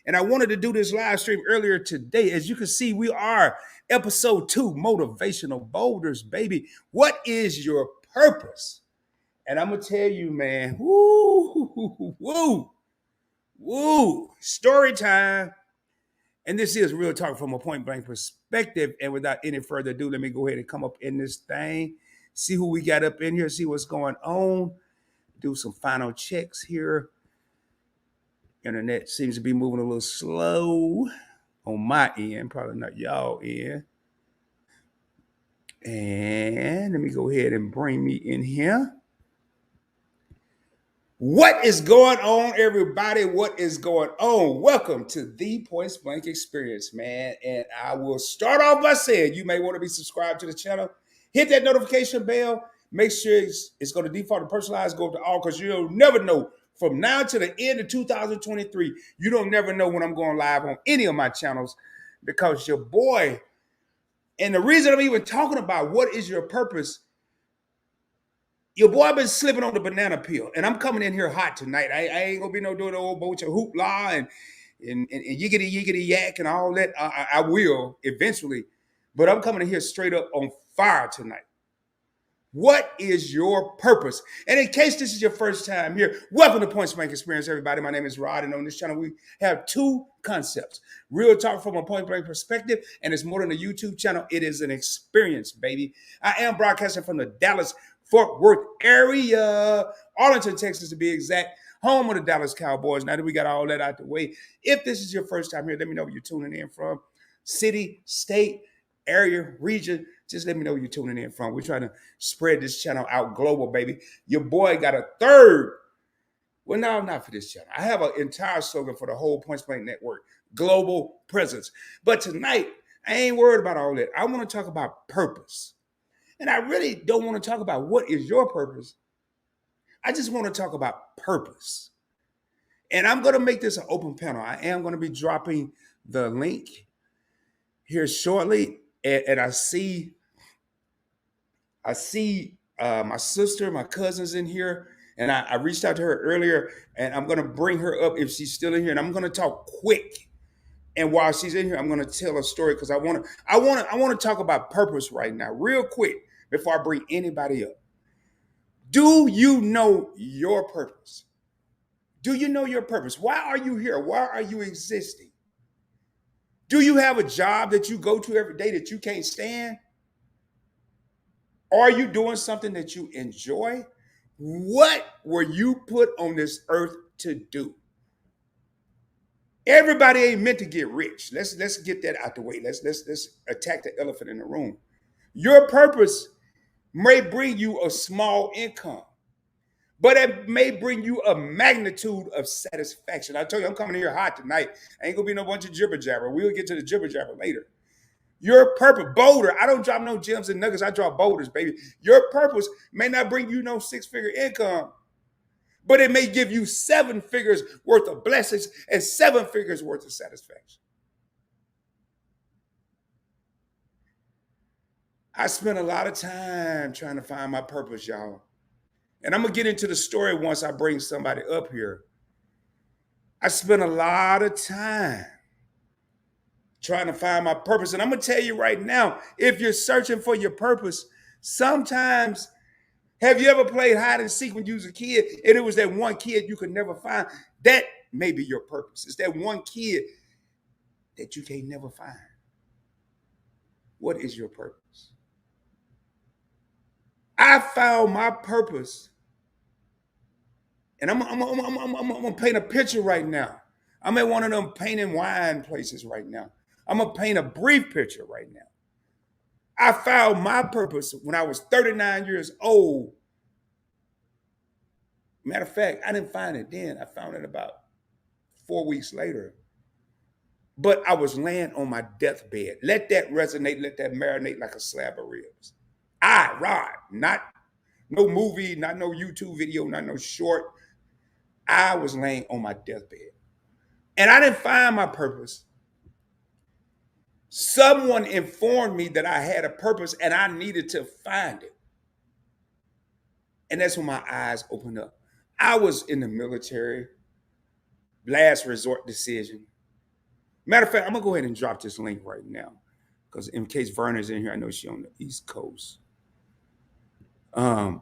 And I wanted to do this live stream earlier today. As you can see, we are episode 2, Motivational Boulders, baby. What is your purpose? And I'm going to tell you, man, woo, story time. And this is real talk from a point blank perspective. And without any further ado, let me go ahead and come up in this thing, see who we got up in here, see what's going on, do some final checks here. Internet seems to be moving a little slow on my end, probably not y'all end. And let me go ahead and bring me in here. What is going on, everybody? What is going on? Welcome to the Point Blank Experience, man. And I will start off by saying you may want to be subscribed to the channel. Hit that notification bell. Make sure it's going to default to personalized, go up to all, because you'll never know from now to the end of 2023. You don't never know when I'm going live on any of my channels, because your boy, and the reason I'm even talking about what is your purpose, your boy been slipping on the banana peel, and I'm coming in here hot tonight. I ain't gonna be no doing the old bunch of hoopla and yiggity yak and all that. I will eventually, but I'm coming in here straight up on fire tonight. What is your purpose? And in case this is your first time here, welcome to Point Blank Experience, everybody. My name is Rod, and on this channel we have 2 concepts: real talk from a point blank perspective, and it's more than a YouTube channel. It is an experience, baby. I am broadcasting from the Dallas Fort Worth area, Arlington, Texas to be exact, home of the Dallas Cowboys. Now that we got all that out the way, if this is your first time here, let me know where you're tuning in from. City, state, area, region, just let me know where you're tuning in from. We're trying to spread this channel out global, baby. Your boy got a third. Well, no, not for this channel. I have an entire slogan for the whole Point Blank Network: global presence. But tonight, I ain't worried about all that. I want to talk about purpose. And I really don't want to talk about what is your purpose. I just want to talk about purpose. And I'm going to make this an open panel. I am going to be dropping the link here shortly. And I see my sister, my cousins in here. And I reached out to her earlier, and I'm going to bring her up if she's still in here. And I'm going to talk quick. And while she's in here, I'm going to tell a story, because I want to talk about purpose right now, real quick, before I bring anybody up. Do you know your purpose? Do you know your purpose? Why are you here? Why are you existing? Do you have a job that you go to every day that you can't stand? Are you doing something that you enjoy? What were you put on this earth to do? Everybody ain't meant to get rich. Let's get that out the way. Let's attack the elephant in the room. Your purpose may bring you a small income, but it may bring you a magnitude of satisfaction. I tell you, I'm coming here hot tonight. Ain't gonna be no bunch of jibber jabber. We'll get to the jibber jabber later. Your purpose, boulder. I don't drop no gems and nuggets. I drop boulders, baby. Your purpose may not bring you no 6-figure income, but it may give you 7 figures worth of blessings and 7 figures worth of satisfaction. I spent a lot of time trying to find my purpose, y'all. And I'm going to get into the story once I bring somebody up here. I spent a lot of time trying to find my purpose. And I'm going to tell you right now, if you're searching for your purpose, sometimes, have you ever played hide and seek when you was a kid and it was that one kid you could never find? That may be your purpose. It's that one kid that you can't never find. What is your purpose? I found my purpose, and I'm gonna paint a picture right now. I'm at one of them painting wine places right now. I'm gonna paint a brief picture right now. I found my purpose when I was 39 years old. Matter of fact, I didn't find it then. I found it about 4 weeks later. But I was laying on my deathbed. Let that resonate, let that marinate like a slab of ribs. Rod, not no movie, not no YouTube video, not no short. I was laying on my deathbed. And I didn't find my purpose. Someone informed me that I had a purpose and I needed to find it. And that's when my eyes opened up. I was in the military, last resort decision. Matter of fact, I'm gonna go ahead and drop this link right now, because in case Verna's in here, I know she's on the East Coast. Um,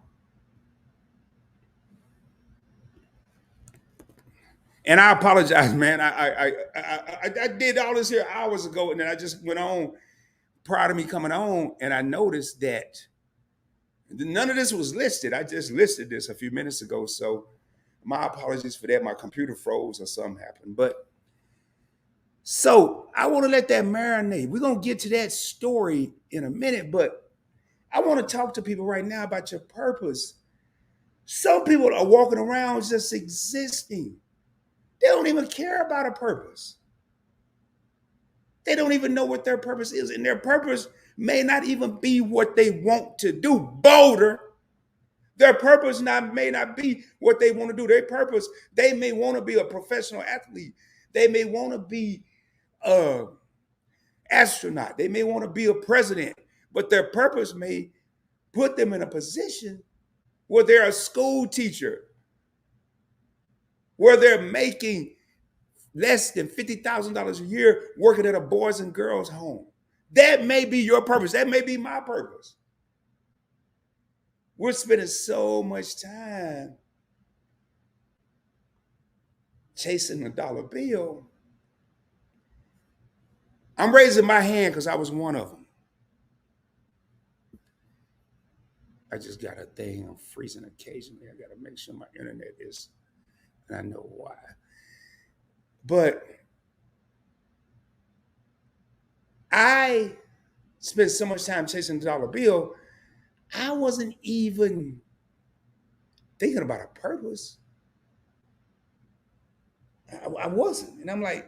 and I apologize, man. I did all this here hours ago, and then I just went on prior to me coming on, and I noticed that none of this was listed. I just listed this a few minutes ago, so my apologies for that. My computer froze or something happened, but so I want to let that marinate. We're gonna get to that story in a minute, but I want to talk to people right now about your purpose. Some people are walking around just existing. They don't even care about a purpose. They don't even know what their purpose is, and their purpose may not even be what they want to do. Boulder. Their purpose may not be what they want to do. Their purpose, they may want to be a professional athlete. They may want to be a astronaut. They may want to be a president, but their purpose may put them in a position where they're a school teacher, where they're making less than $50,000 a year working at a boys and girls home. That may be your purpose. That may be my purpose. We're spending so much time chasing the dollar bill. I'm raising my hand because I was one of them. I just got a thing. I'm freezing occasionally. I got to make sure my internet is, and I know why. But I spent so much time chasing the dollar bill, I wasn't even thinking about a purpose. I wasn't. And I'm like,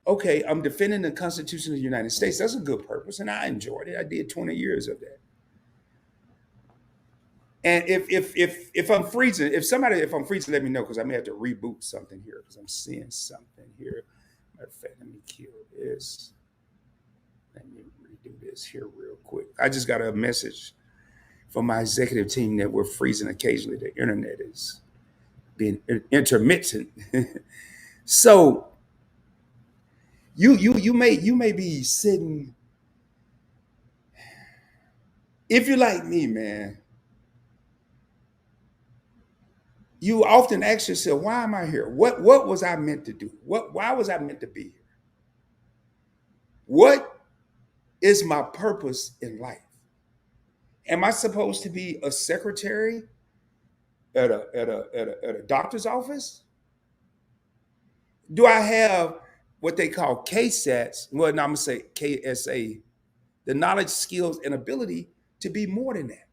okay, I'm defending the Constitution of the United States. That's a good purpose. And I enjoyed it. I did 20 years of that. And if I'm freezing, if I'm freezing, let me know, because I may have to reboot something here, because I'm seeing something here. Matter of fact, let me kill this. Let me redo this here real quick. I just got a message from my executive team that we're freezing occasionally. The internet is being intermittent. So you may be sitting, if you're like me, man, you often ask yourself, why am I here? What was I meant to do? Why was I meant to be here? What is my purpose in life? Am I supposed to be a secretary at a doctor's office? Do I have what they call KSATs? Well, no, I'm gonna say KSA, the knowledge, skills, and ability to be more than that.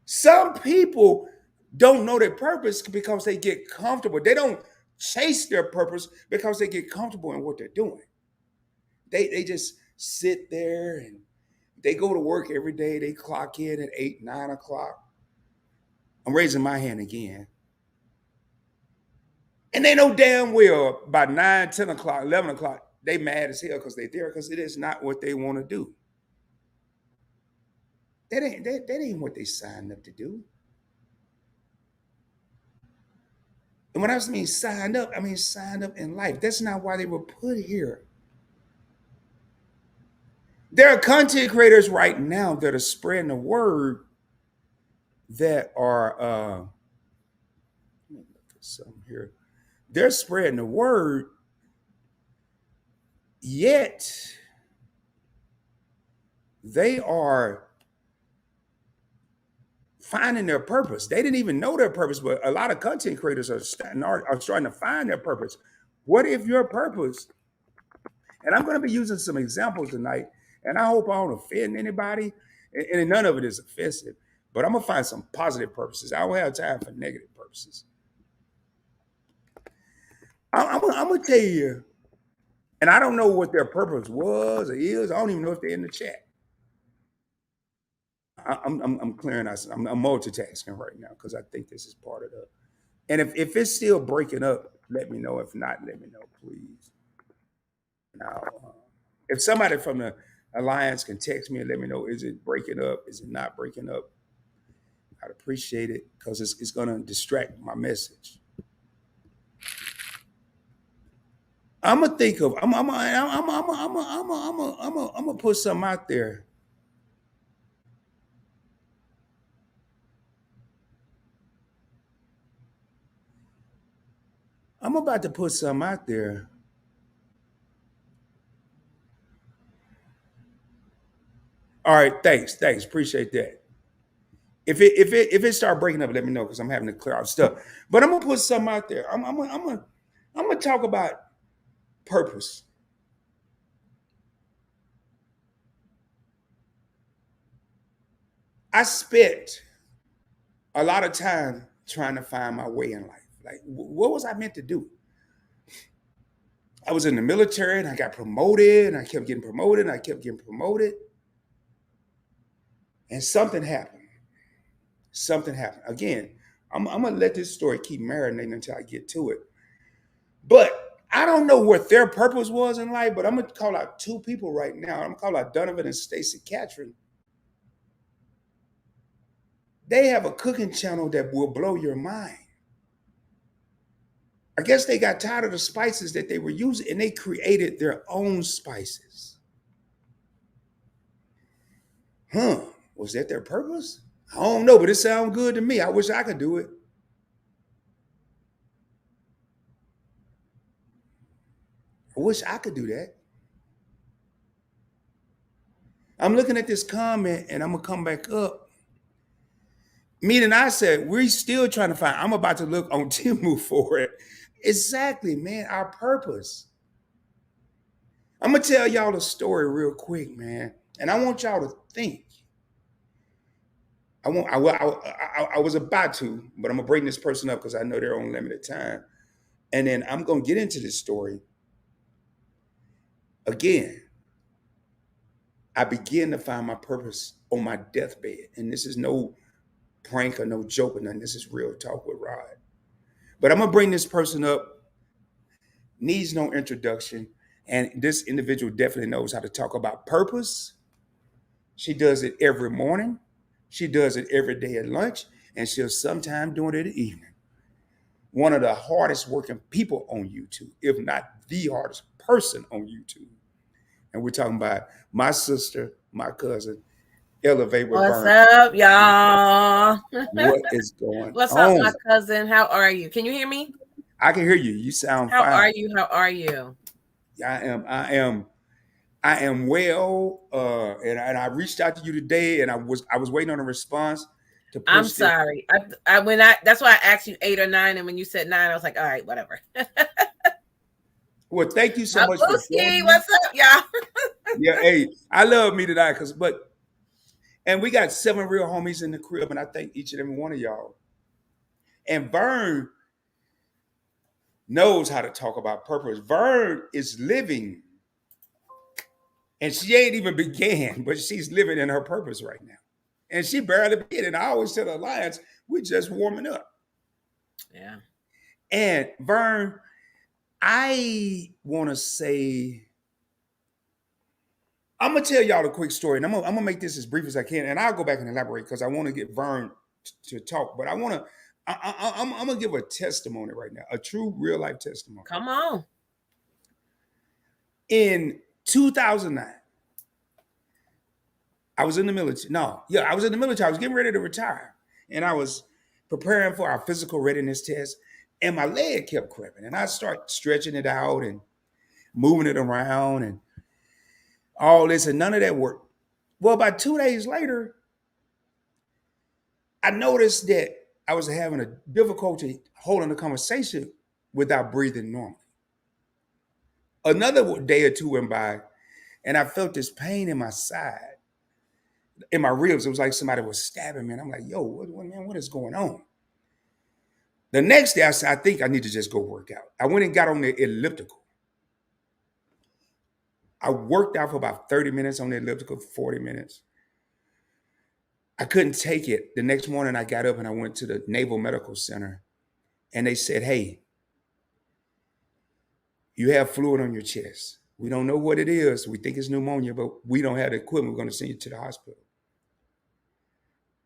Some people don't know their purpose because they get comfortable. They don't chase their purpose because they get comfortable in what they're doing. They just sit there and they go to work every day. They clock in at 8, 9 o'clock. I'm raising my hand again. And they know damn well by 9, 10 o'clock, 11 o'clock, they mad as hell because they're there, because it is not what they want to do. That ain't what they signed up to do. And when I mean signed up, I mean signed up in life. That's not why they were put here. There are content creators right now that are spreading the word that are let me look at something here. They're spreading the word, yet they are finding their purpose. They didn't even know their purpose, but a lot of content creators are starting to find their purpose. What if your purpose, and I'm going to be using some examples tonight, and I hope I don't offend anybody, and none of it is offensive, but I'm going to find some positive purposes. I don't have time for negative purposes. I'm going to tell you, and I don't know what their purpose was or is. I don't even know if they're in the chat. I'm clearing us. I'm multitasking right now because I think this is part of the. And if it's still breaking up, let me know. If not, let me know, please. Now, if somebody from the Alliance can text me and let me know, is it breaking up? Is it not breaking up? I'd appreciate it, because it's going to distract my message. I'm gonna think of. I'm gonna put something out there. I'm about to put something out there. All right, thanks, appreciate that. If it start breaking up, let me know because I'm having to clear out stuff. But I'm gonna put something out there. I'm gonna talk about purpose. I spent a lot of time trying to find my way in life. Like, what was I meant to do? I was in the military and I got promoted and I kept getting promoted and I kept getting promoted. And something happened. Something happened. Again, I'm going to let this story keep marinating until I get to it. But I don't know what their purpose was in life, but I'm going to call out two people right now. I'm going to call out Donovan and Stacey Catron. They have a cooking channel that will blow your mind. I guess they got tired of the spices that they were using and they created their own spices. Huh? Was that their purpose? I don't know, but it sounds good to me. I wish I could do it. I wish I could do that. I'm looking at this comment and I'm gonna come back up. Me and I said, we're still trying to find. I'm about to look on Timu for it. Exactly, man. Our purpose. I'm gonna tell y'all a story real quick, man. And I want y'all to think. I was about to, but I'm gonna bring this person up because I know they're on limited time. And then I'm gonna get into this story. Again, I began to find my purpose on my deathbed. And this is no prank or no joke or nothing. This is real talk with Rod. But I'm gonna bring this person up, needs no introduction. And this individual definitely knows how to talk about purpose. She does it every morning. She does it every day at lunch, and she'll sometime do it in the evening. One of the hardest working people on YouTube, if not the hardest person on YouTube. And we're talking about my sister, my cousin, Elevate with What's Vern. up, y'all? What is going What's up, on? my cousin? How are you? Can you hear me? I can hear you. You sound How are fine. you? How are you? I am well. And I reached out to you today, and I was waiting on a response to I'm push this. sorry. I that's why I asked you 8 or 9, and when you said 9, I was like, all right, whatever. Well, thank you so My much for Booski, joining me. what's up, y'all? Yeah, hey, I love me tonight, and we got 7 real homies in the crib, and I thank each and every one of y'all. And Vern knows how to talk about purpose. Vern is living, and she ain't even began, but she's living in her purpose right now. And she barely began. And I always tell the Alliance, we're just warming up. Yeah. And Vern, I want to say, I'm gonna tell y'all a quick story, and I'm gonna make this as brief as I can, and I'll go back and elaborate because I want to get Vern to talk. But I want to, I'm gonna give a testimony right now, a true real life testimony. Come on. In 2009, I was in the military. No, yeah, I was in the military. I was getting ready to retire, and I was preparing for our physical readiness test, and my leg kept cramping, and I started stretching it out and moving it around and all this, and none of that worked. Well, about 2 days later, I noticed that I was having a difficulty holding a conversation without breathing normally. Another day or two went by, and I felt this pain in my side, in my ribs. It was like somebody was stabbing me. And I'm like, yo, man, what is going on? The next day, I said, I think I need to just go work out. I went and got on the elliptical. I worked out for about 30 minutes on the elliptical, 40 minutes. I couldn't take it. The next morning, I got up and I went to the Naval Medical Center, and they said, hey, you have fluid on your chest. We don't know what it is. We think it's pneumonia, but we don't have the equipment. We're going to send you to the hospital.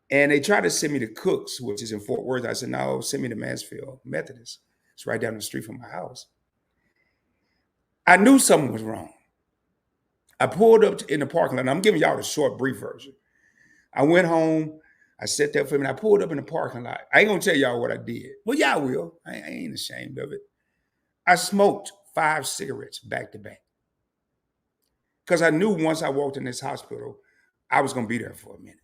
And they tried to send me to Cooks, which is in Fort Worth. I said, no, send me to Mansfield Methodist. It's right down the street from my house. I knew something was wrong. I pulled up in the parking lot. And I'm giving y'all the short, brief version. I went home. I sat there for a minute. I pulled up in the parking lot. I ain't gonna tell y'all what I did. Well, y'all will. I ain't ashamed of it. I smoked 5 cigarettes back to back because I knew once I walked in this hospital, I was gonna be there for a minute.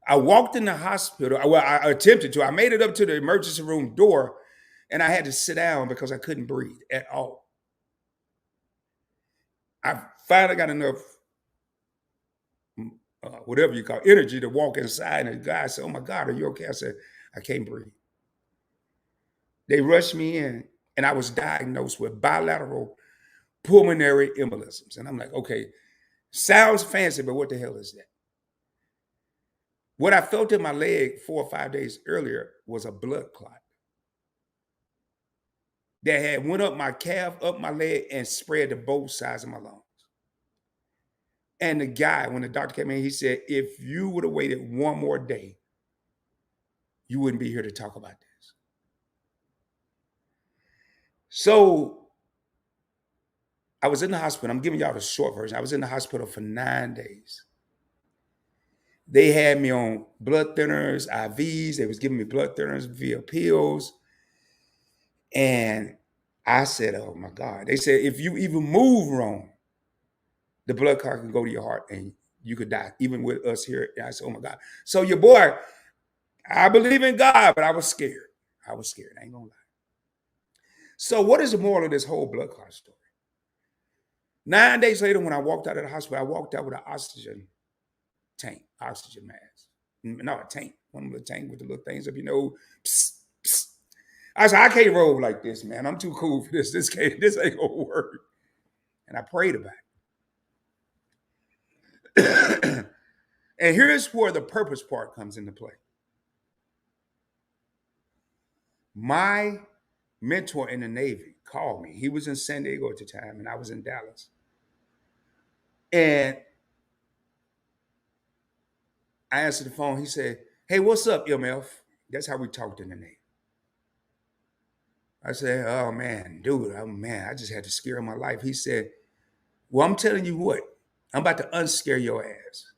I walked in the hospital. Well, I attempted to. I made it up to the emergency room door, and I had to sit down because I couldn't breathe at all. I finally got enough, whatever you call it, energy to walk inside. And the guy said, "Oh my God, are you okay?" I said, "I can't breathe." They rushed me in, and I was diagnosed with bilateral pulmonary embolisms. And I'm like, okay, sounds fancy, but what the hell is that? What I felt in my leg 4 or 5 days earlier was a blood clot that had went up my calf, up my leg, and spread to both sides of my lungs. And the guy, when the doctor came in, he said, if you would have waited one more day, you wouldn't be here to talk about this. So I was in the hospital. I'm giving y'all the short version. I was in the hospital for 9 days. They had me on blood thinners, IVs. They was giving me blood thinners via pills. And I said, oh my God. They said, if you even move wrong, the blood clot can go to your heart and you could die, even with us here. And I said, oh my God. So your boy, I believe in God, but I was scared. I was scared. I ain't gonna lie. So what is the moral of this whole blood clot story? 9 days later, when I walked out of the hospital, I walked out with an oxygen tank, oxygen mask. No, a tank. One of the tank with the little things up, psst, psst. I said, I can't roll like this, man. I'm too cool for this. This ain't gonna work. And I prayed about it. And here's where the purpose part comes into play. My mentor in the Navy called me. He was in San Diego at the time, and I was in Dallas. And I answered the phone. He said, hey, what's up, MF? That's how we talked in the Navy. I said, oh, man, dude, I just had to scare my life. He said, well, I'm telling you what, I'm about to unscare your ass.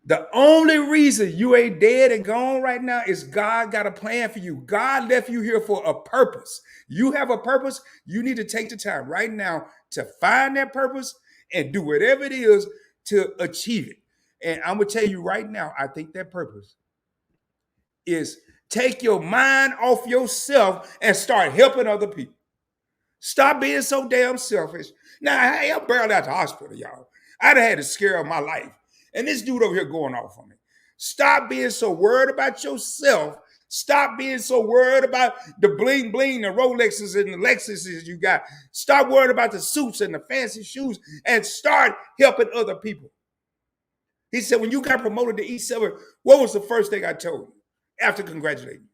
The only reason you ain't dead and gone right now is God got a plan for you. God left you here for a purpose. You have a purpose. You need to take the time right now to find that purpose and do whatever it is to achieve it. And I'm going to tell you right now, I think that purpose is take your mind off yourself and start helping other people. Stop being so damn selfish. Now, hey, I'm barely out the hospital, y'all. I'd have had a scare of my life. And this dude over here going off on me. Stop being so worried about yourself. Stop being so worried about the bling bling, the Rolexes and the Lexuses you got. Stop worrying about the suits and the fancy shoes and start helping other people. He said, when you got promoted to E7, what was the first thing I told you after congratulating you?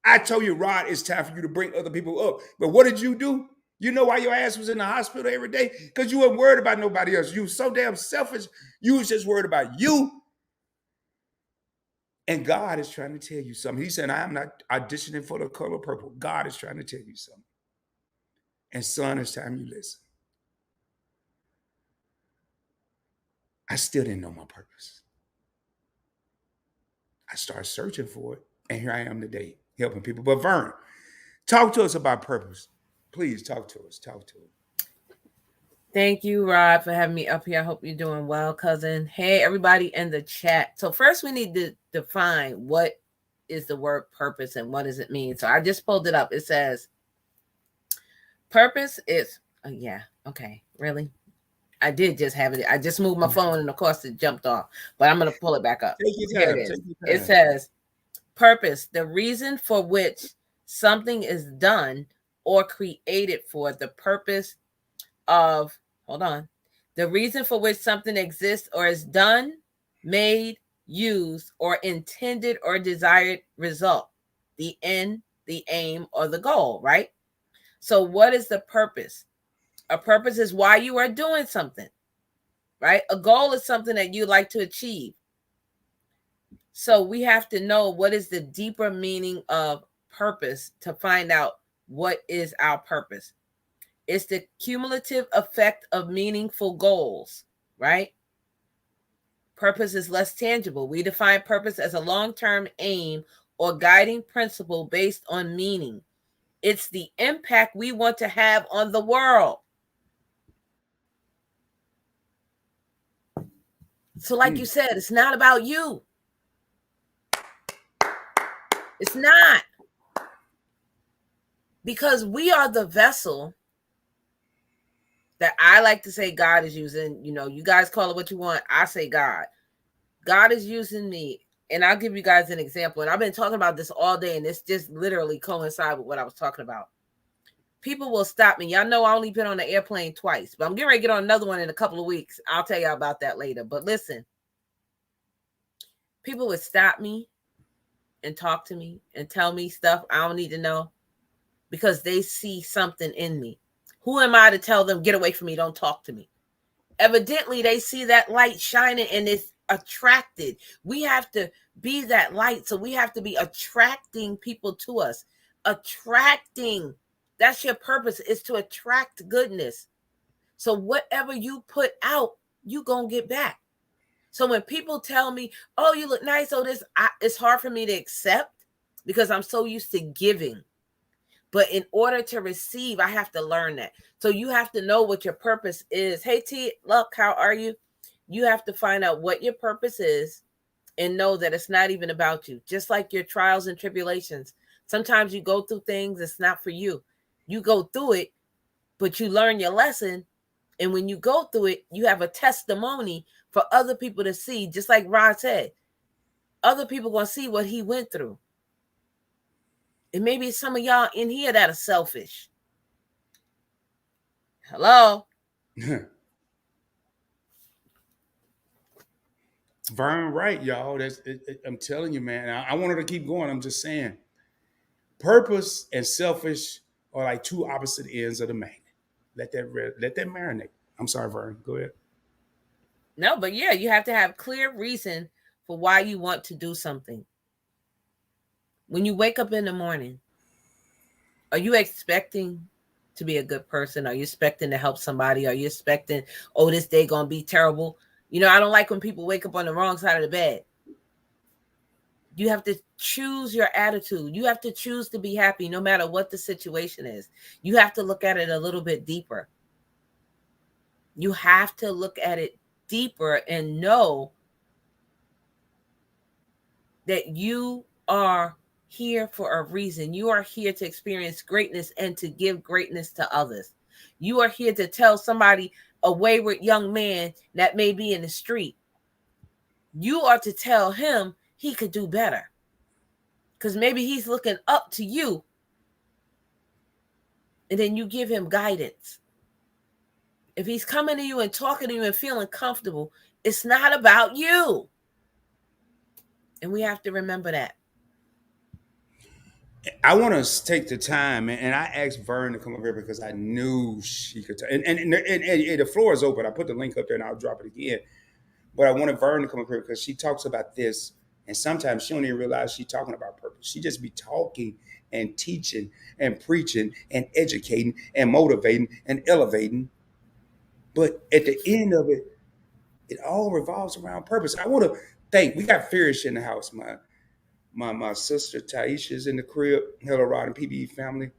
I told you, Rod, it's time for you to bring other people up. But what did you do? You know why your ass was in the hospital every day? Because you weren't worried about nobody else. You were so damn selfish. You was just worried about you. And God is trying to tell you something. He said, I'm not auditioning for the color purple. God is trying to tell you something. And son, it's time you listen. I still didn't know my purpose. I started searching for it. And here I am today, helping people. But Vern, talk to us about purpose. Please talk to us. Talk to us. Thank you, Rod, for having me up here. I hope you're doing well, cousin. Hey, everybody in the chat. So first we need to define what is the word purpose and what does it mean. So I just pulled it up. It says purpose is, oh yeah, okay, really? I did just have it. I just moved my phone and of course it jumped off, but I'm going to pull it back up. Take your time. Here it is. It says purpose, the reason for which something is done or created for the purpose of, the reason for which something exists or is done, made, used, or intended or desired result, the end, the aim, or the goal, right? So what is the purpose? A purpose is why you are doing something, right? A goal is something that you like to achieve. So we have to know what is the deeper meaning of purpose to find out What is our purpose? It's the cumulative effect of meaningful goals, right? Purpose is less tangible. We define purpose as a long term aim or guiding principle based on meaning. It's the impact we want to have on the world. So, like you said, it's not about you. It's not. Because we are the vessel that I like to say God is using. You know, you guys call it what you want. I say God. God is using me. And I'll give you guys an example. And I've been talking about this all day, and it's just literally coincide with what I was talking about. People will stop me. Y'all know I only been on the airplane twice, but I'm getting ready to get on another one in a couple of weeks. I'll tell y'all about that later. But listen, people would stop me and talk to me and tell me stuff I don't need to know because they see something in me. Who am I to tell them, get away from me, don't talk to me? Evidently, they see that light shining and it's attracted. We have to be that light. So we have to be attracting people to us. Attracting. That's your purpose, is to attract goodness. So whatever you put out, you gonna get back. So when people tell me, oh, you look nice, oh, this, it's hard for me to accept because I'm so used to giving. But in order to receive, I have to learn that. So you have to know what your purpose is. Hey, T, look, how are you? You have to find out what your purpose is and know that it's not even about you. Just like your trials and tribulations. Sometimes you go through things, it's not for you. You go through it, but you learn your lesson. And when you go through it, you have a testimony for other people to see. Just like Rod said, other people going to see what he went through. And maybe some of y'all in here that are selfish. Hello? Vern, right, y'all. I'm telling you, man. I wanted to keep going. I'm just saying, purpose and selfish are like two opposite ends of the magnet. Let that marinate. I'm sorry, Vern. Go ahead. No, but yeah, you have to have clear reason for why you want to do something. When you wake up in the morning, are you expecting to be a good person? Are you expecting to help somebody? Are you expecting, oh, this day gonna be terrible? You know, I don't like when people wake up on the wrong side of the bed. You have to choose your attitude. You have to choose to be happy no matter what the situation is. You have to look at it a little bit deeper. You have to look at it deeper and know that you are here for a reason. You are here to experience greatness and to give greatness to others. You are here to tell somebody, a wayward young man that may be in the street, you are to tell him he could do better. Because maybe he's looking up to you. And then you give him guidance. If he's coming to you and talking to you and feeling comfortable, it's not about you. And we have to remember that. I want to take the time, and I asked Vern to come over here because I knew she could. And the floor is open. I put the link up there, and I'll drop it again. But I wanted Vern to come up here because she talks about this, and sometimes she don't even realize she's talking about purpose. She just be talking and teaching and preaching and educating and motivating and elevating. But at the end of it, it all revolves around purpose. I want to thank. We got Fierce in the house, my sister Taisha's in the crib. Hello, Rod and PBE family.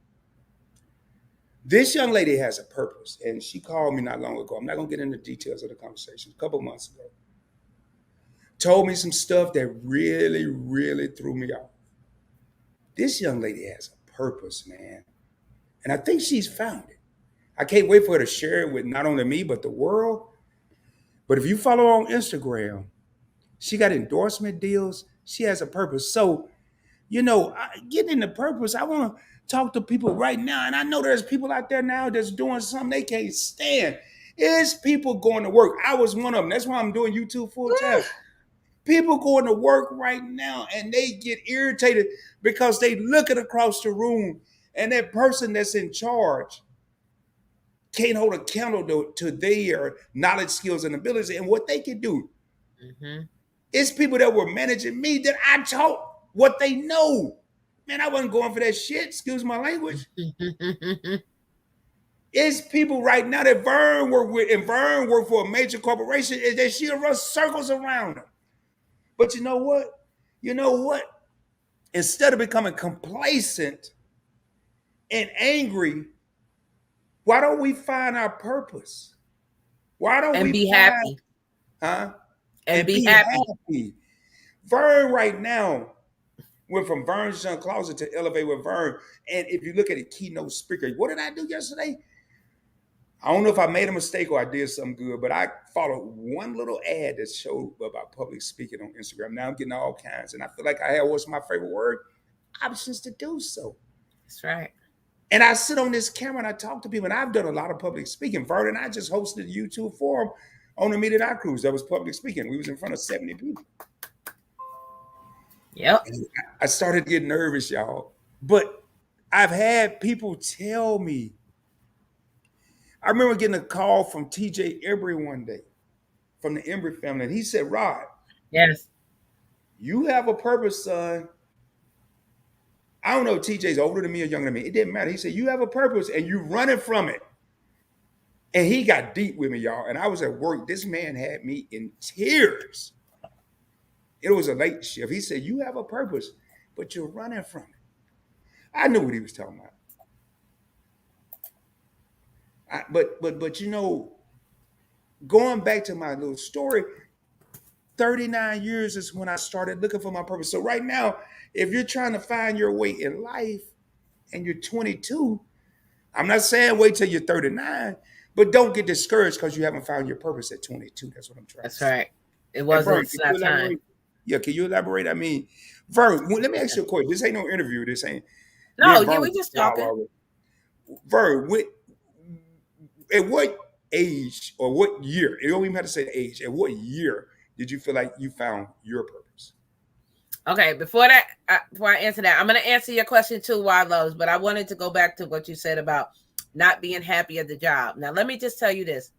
This young lady has a purpose, and she called me not long ago. I'm not gonna get into details of the conversation. A couple months ago, told me some stuff that really, really threw me off. This young lady has a purpose, man, and I think she's found it. I can't wait for her to share it with not only me but the world. But if you follow her on Instagram, she got endorsement deals. She has a purpose. So getting into purpose, I want to talk to people right now. And I know there's people out there now that's doing something they can't stand. It's people going to work. I was one of them. That's why I'm doing YouTube full time. People going to work right now and they get irritated because they looking across the room and that person that's in charge can't hold a candle to their knowledge, skills, and abilities and what they can do. Mm-hmm. It's people that were managing me that I taught what they know. Man, I wasn't going for that shit. Excuse my language. It's people right now that Vern work with, and Vern work for a major corporation, and that she'll run circles around them. But you know what? You know what? Instead of becoming complacent and angry, why don't we find our purpose? Why don't And we be find, happy. huh? And And be be happy. happy. Vern right now went from Vern's Young Closet to Elevate with Vern. And if you look at a keynote speaker, what did I do yesterday? I don't know if I made a mistake or I did something good, but I followed one little ad that showed about public speaking on Instagram. Now I'm getting all kinds, and I feel like I have, what's my favorite word? Options to do so. That's right. And I sit on this camera and I talk to people, and I've done a lot of public speaking. Vern and I just hosted a YouTube forum on the Meet and Cruise that was public speaking. We was in front of 70 people. Yep. And I started to get nervous, y'all. But I've had people tell me. I remember getting a call from TJ Embry one day, from the Embry family, and he said, Rod, Yes. you have a purpose, son. I don't know if TJ's older than me or younger than me. It didn't matter. He said, you have a purpose and you running from it. And he got deep with me, y'all. And I was at work. This man had me in tears. It was a late shift. He said, you have a purpose, but you're running from it. I knew what he was talking about. But you know, going back to my little story, 39 years is when I started looking for my purpose. So right now, if you're trying to find your way in life and you're 22, I'm not saying wait till you're 39, but don't get discouraged because you haven't found your purpose at 22. That's what I'm trying That's to say. right. It And wasn't. Vern, It's can you not time. elaborate? Yeah, can you elaborate? I mean, Vern, let me ask you a question. This ain't no interview. This ain't me No, and yeah, Vern. we just talking. Vern, at what age or what year? You don't even have to say the age. At what year did you feel like you found your purpose? Okay, before I answer that, I'm going to answer your question too, why loves. But I wanted to go back to what you said about not being happy at the job. Now, let me just tell you this: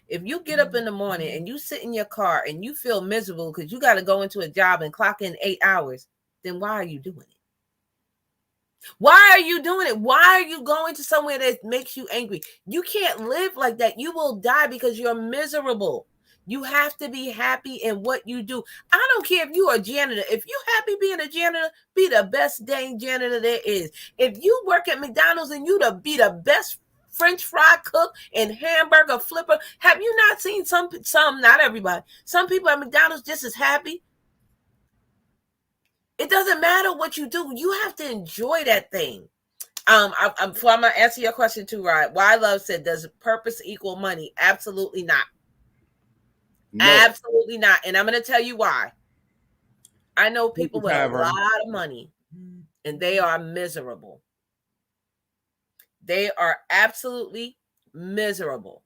if you get up in the morning and you sit in your car and you feel miserable because you got to go into a job and clock in 8 hours, then why are you doing it? Why are you doing it? Why are you going to somewhere that makes you angry? You can't live like that. You will die because you're miserable. You have to be happy in what you do. I don't care if you're a janitor. If you're happy being a janitor, be the best dang janitor there is. If you work at McDonald's and you be the best French fry cook and hamburger flipper, have you not seen some, not everybody, some people at McDonald's just as happy? It doesn't matter what you do. You have to enjoy that thing. I'm gonna answer your question too, right? Why love said, does purpose equal money? Absolutely not. No. Absolutely not. And I'm gonna tell you why. I know people with a Vern. lot of money and they are miserable. They are absolutely miserable.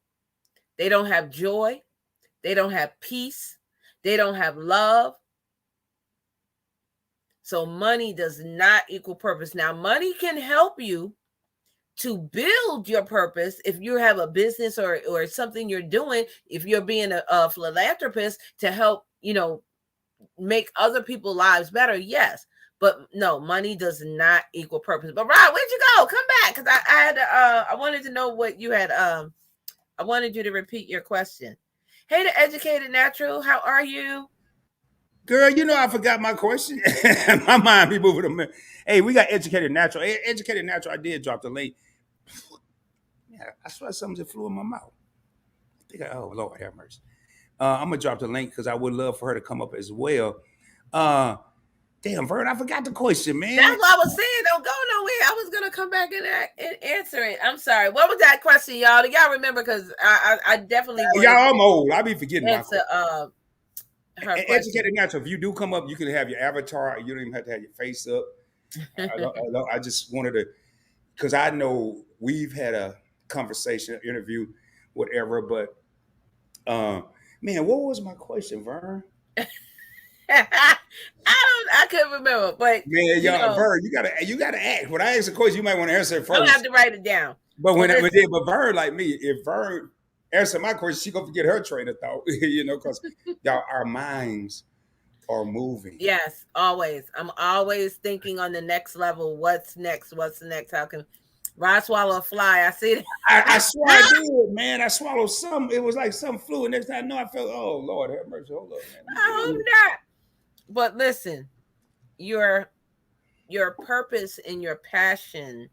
They don't have joy. They don't have peace. They don't have love. So money does not equal purpose. Now, money can help you to build your purpose if you have a business or something you're doing, if you're being a philanthropist to help, make other people's lives better. Yes. But no, money does not equal purpose. But Rod, where'd you go? Come back. Because I had I wanted to know what you had. I wanted you to repeat your question. Hey, the educated natural, how are you? Girl, I forgot my question. My mind be moving a minute. Hey, we got Educated Natural. Educated Natural, I did drop the link. Yeah, I swear something just flew in my mouth. Oh, Lord have mercy. I'm going to drop the link because I would love for her to come up as well. Damn, Vern, I forgot the question, man. That's what I was saying. Don't go nowhere. I was going to come back and answer it. I'm sorry. What was that question, y'all? Do y'all remember? Because I definitely y'all, I'm old. I be forgetting answer, my question. Educated Natural, if you do come up, you can have your avatar. You don't even have to have your face up. I just wanted to, because I know we've had a conversation, interview, whatever, but man, what was my question, Vern? I couldn't remember, but man, y'all, Vern, you gotta act. When I ask a question, you might want to answer it first. I have to write it down. But but Vern, like me, if Vern answer my question, she gonna forget her train of thought, because y'all, our minds or moving. Yes, always. I'm always thinking on the next level. What's next? What's the next? How can ride, swallow, a fly? I see it. I swear I did, man. I swallowed some. It was like some fluid. Next time I know, I felt, oh Lord, have mercy. Hold up, man. Let me get I over hope here. not. But listen, your your purpose and your passion,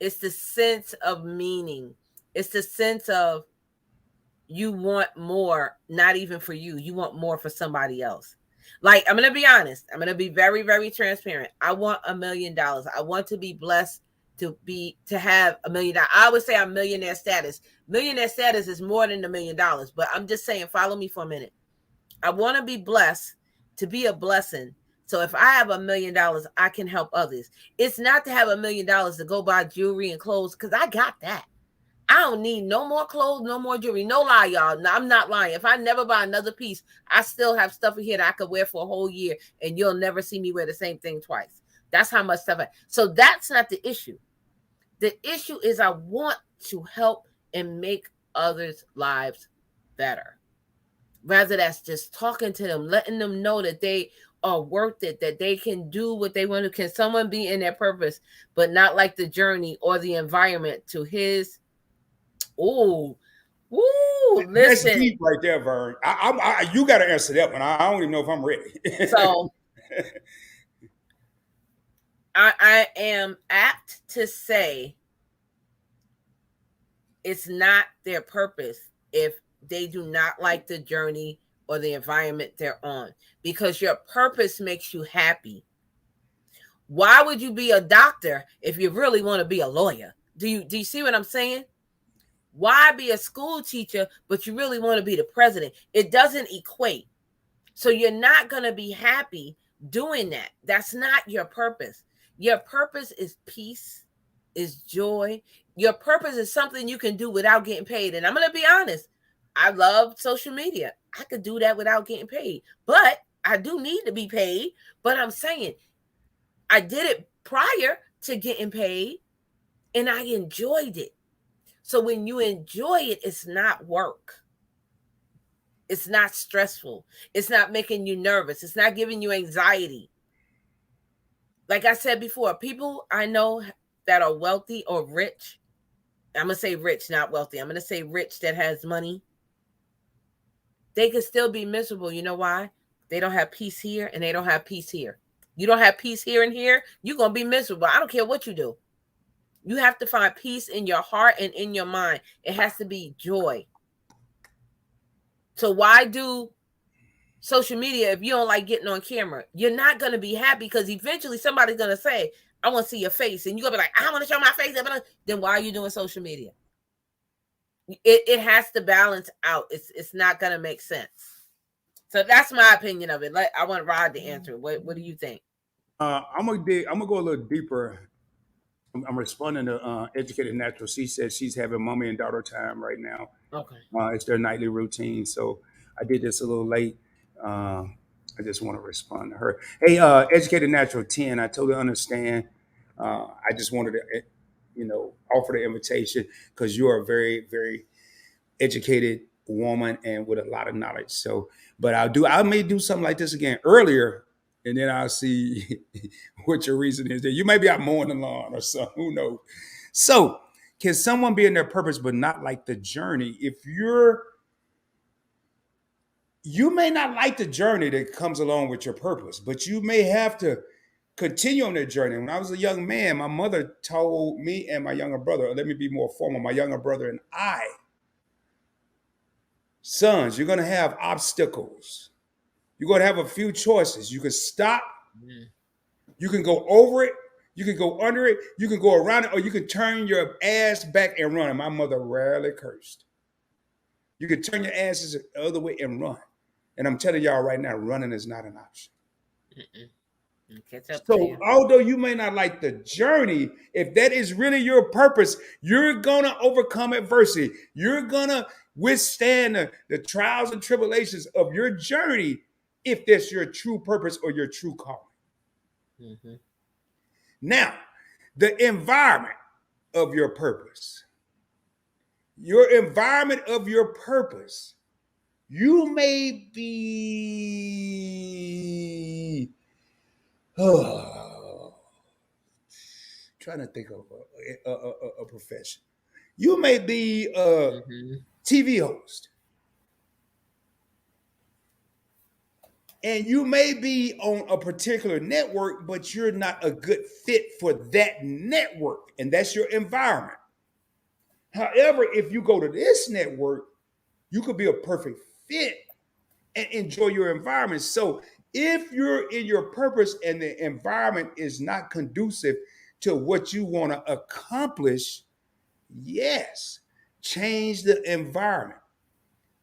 it's the sense of meaning. It's the sense of you want more, not even for you. You want more for somebody else. Like, I'm going to be honest. I'm going to be very, very transparent. I want $1,000,000. I want to be blessed to have $1,000,000. I would say I'm millionaire status. Millionaire status is more than $1,000,000, but I'm just saying, follow me for a minute. I want to be blessed to be a blessing. So if I have $1,000,000, I can help others. It's not to have $1,000,000 to go buy jewelry and clothes, because I got that. I don't need no more clothes, no more jewelry. No lie, y'all. No, I'm not lying. If I never buy another piece, I still have stuff in here that I could wear for a whole year, and you'll never see me wear the same thing twice. That's how much stuff I. So that's not the issue. The issue is I want to help and make others' lives better. Rather, that's just talking to them, letting them know that they are worth it, that they can do what they want to. Can someone be in their purpose, but not like the journey or the environment to his. Oh, woo! That's Listen. deep right there, Vern. You got to answer that one. I don't even know if I'm ready. So I am apt to say it's not their purpose if they do not like the journey or the environment they're on, because your purpose makes you happy. Why would you be a doctor if you really want to be a lawyer? Do you see what I'm saying? Why be a school teacher but you really want to be the president? It doesn't equate. So you're not going to be happy doing that. That's not your purpose. Your purpose is peace, is joy. Your purpose is something you can do without getting paid. And I'm going to be honest, I love social media. I could do that without getting paid, but I do need to be paid. But I'm saying I did it prior to getting paid and I enjoyed it. So when you enjoy it, it's not work. It's not stressful. It's not making you nervous. It's not giving you anxiety. Like I said before, people I know that are wealthy or rich, I'm going to say rich, not wealthy. I'm going to say rich that has money. They can still be miserable. You know why? They don't have peace here and they don't have peace here. You don't have peace here and here, you're going to be miserable. I don't care what you do. You have to find peace in your heart and in your mind. It has to be joy. So why do social media if you don't like getting on camera? You're not going to be happy because eventually somebody's going to say, I want to see your face. And you're going to be like, I want to show my face. Then why are you doing social media? It has to balance out. It's not going to make sense. So that's my opinion of it. I want Rod to answer it. What do you think? I'm gonna go a little deeper. I'm responding to Educated Natural. She said she's having mommy and daughter time right now. Okay. It's their nightly routine. So I did this a little late. I just want to respond to her. Hey, Educated Natural 10, I totally understand. I just wanted to, offer the invitation because you are a very, very educated woman and with a lot of knowledge. So, but I may do something like this again earlier, and then I'll see what your reason is. There, you may be out mowing the lawn or something. Who knows? So, can someone be in their purpose but not like the journey? If you may not like the journey that comes along with your purpose, but you may have to continue on that journey. When I was a young man, my mother told me and my younger brother, let me be more formal, my younger brother and I, sons, you're going to have obstacles. You're going to have a few choices. You can stop, you can go over it, you can go under it, you can go around it, or you can turn your ass back and run. And my mother rarely cursed. You can turn your asses the other way and run. And I'm telling y'all right now, running is not an option. Catch up to So, you. although you may not like the journey, if that is really your purpose, you're going to overcome adversity. You're going to withstand the trials and tribulations of your journey if that's your true purpose or your true calling. Mm-hmm. Now, the environment of your purpose, your environment of your purpose You may be trying to think of a profession. You may be a Mm-hmm. TV host, and you may be on a particular network, but you're not a good fit for that network, and that's your environment. However, if you go to this network, you could be a perfect fit and enjoy your environment. So if you're in your purpose and the environment is not conducive to what you want to accomplish, yes, change the environment.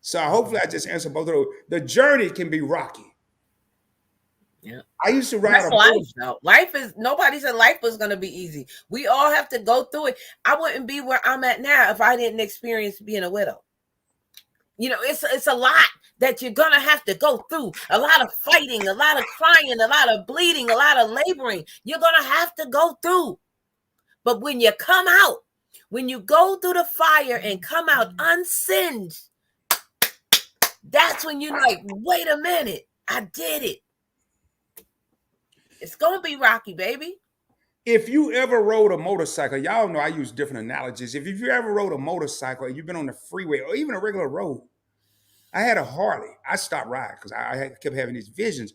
So hopefully I just answered both of those. The journey can be rocky. Yeah. I used to ride That's a life, motorcycle. though. Life is nobody said life was gonna be easy. We all have to go through it. I wouldn't be where I'm at now if I didn't experience being a widow. You know, it's a lot that you're gonna have to go through. A lot of fighting, a lot of crying, a lot of bleeding, a lot of laboring. You're gonna have to go through. But when you come out, when you go through the fire and come out unsinged, that's when you're like, wait a minute, I did it. It's gonna be rocky, baby. If you ever rode a motorcycle, y'all know I use different analogies. If you ever rode a motorcycle and you've been on the freeway or even a regular road, I had a Harley. I stopped riding because kept having these visions.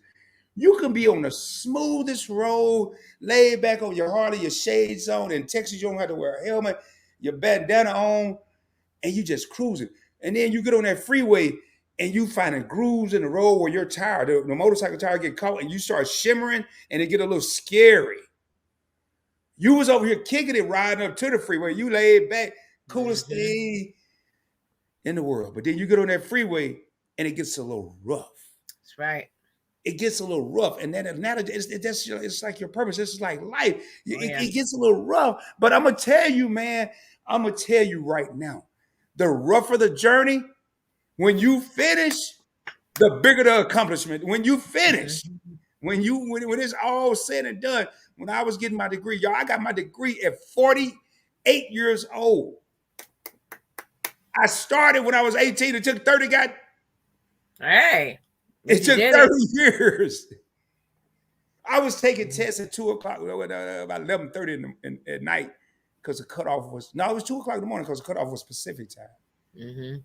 You can be on the smoothest road, laid back on your Harley, your shades on. In Texas, you don't have to wear a helmet, your bandana on, and you just cruising. And then you get on that freeway and you finding grooves in the road where your tire, the motorcycle tire get caught and you start shimmering and it get a little scary. You was over here kicking it, riding up to the freeway. You laid back, coolest Mm-hmm. thing in the world. But then you get on that freeway and it gets a little rough. That's right. It gets a little rough, and then analogy, it's like your purpose. It's like life. Oh yeah. It gets a little rough, but I'm gonna tell you, man. I'm gonna tell you right now. The rougher the journey, when you finish, the bigger the accomplishment. When you finish, Mm-hmm. when it's all said and done. When I was getting my degree, y'all, I got my degree at 48 years old. I started when I was 18. It took 30. Hey, It but you took did it. 30 years. I was taking tests at 2 o'clock, about 11:30 at night, because the cutoff was no, it was 2 o'clock in the morning because the cutoff was Pacific time. Mm-hmm.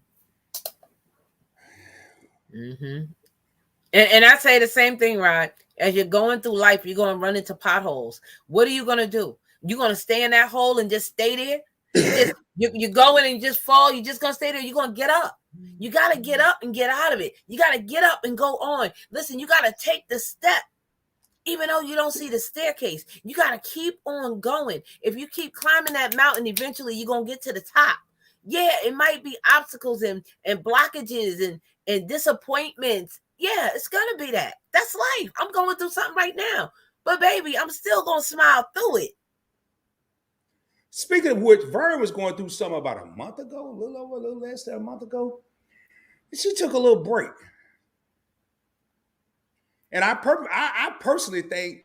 Mm-hmm. And I say the same thing, Rod. As you're going through life, you're going to run into potholes. What are you going to do? You're going to stay in that hole and just stay there? You go in and just fall. You're just going to stay there. You're going to get up. You got to get up and get out of it. You got to get up and go on. Listen, you got to take the step. Even though you don't see the staircase, you got to keep on going. If you keep climbing that mountain, eventually you're going to get to the top. Yeah, it might be obstacles and blockages and disappointments. Yeah, it's going to be that. That's life. I'm going through something right now. But baby, I'm still going to smile through it. Speaking of which, Vern was going through something about a month ago, a little less than a month ago. She took a little break, and I personally think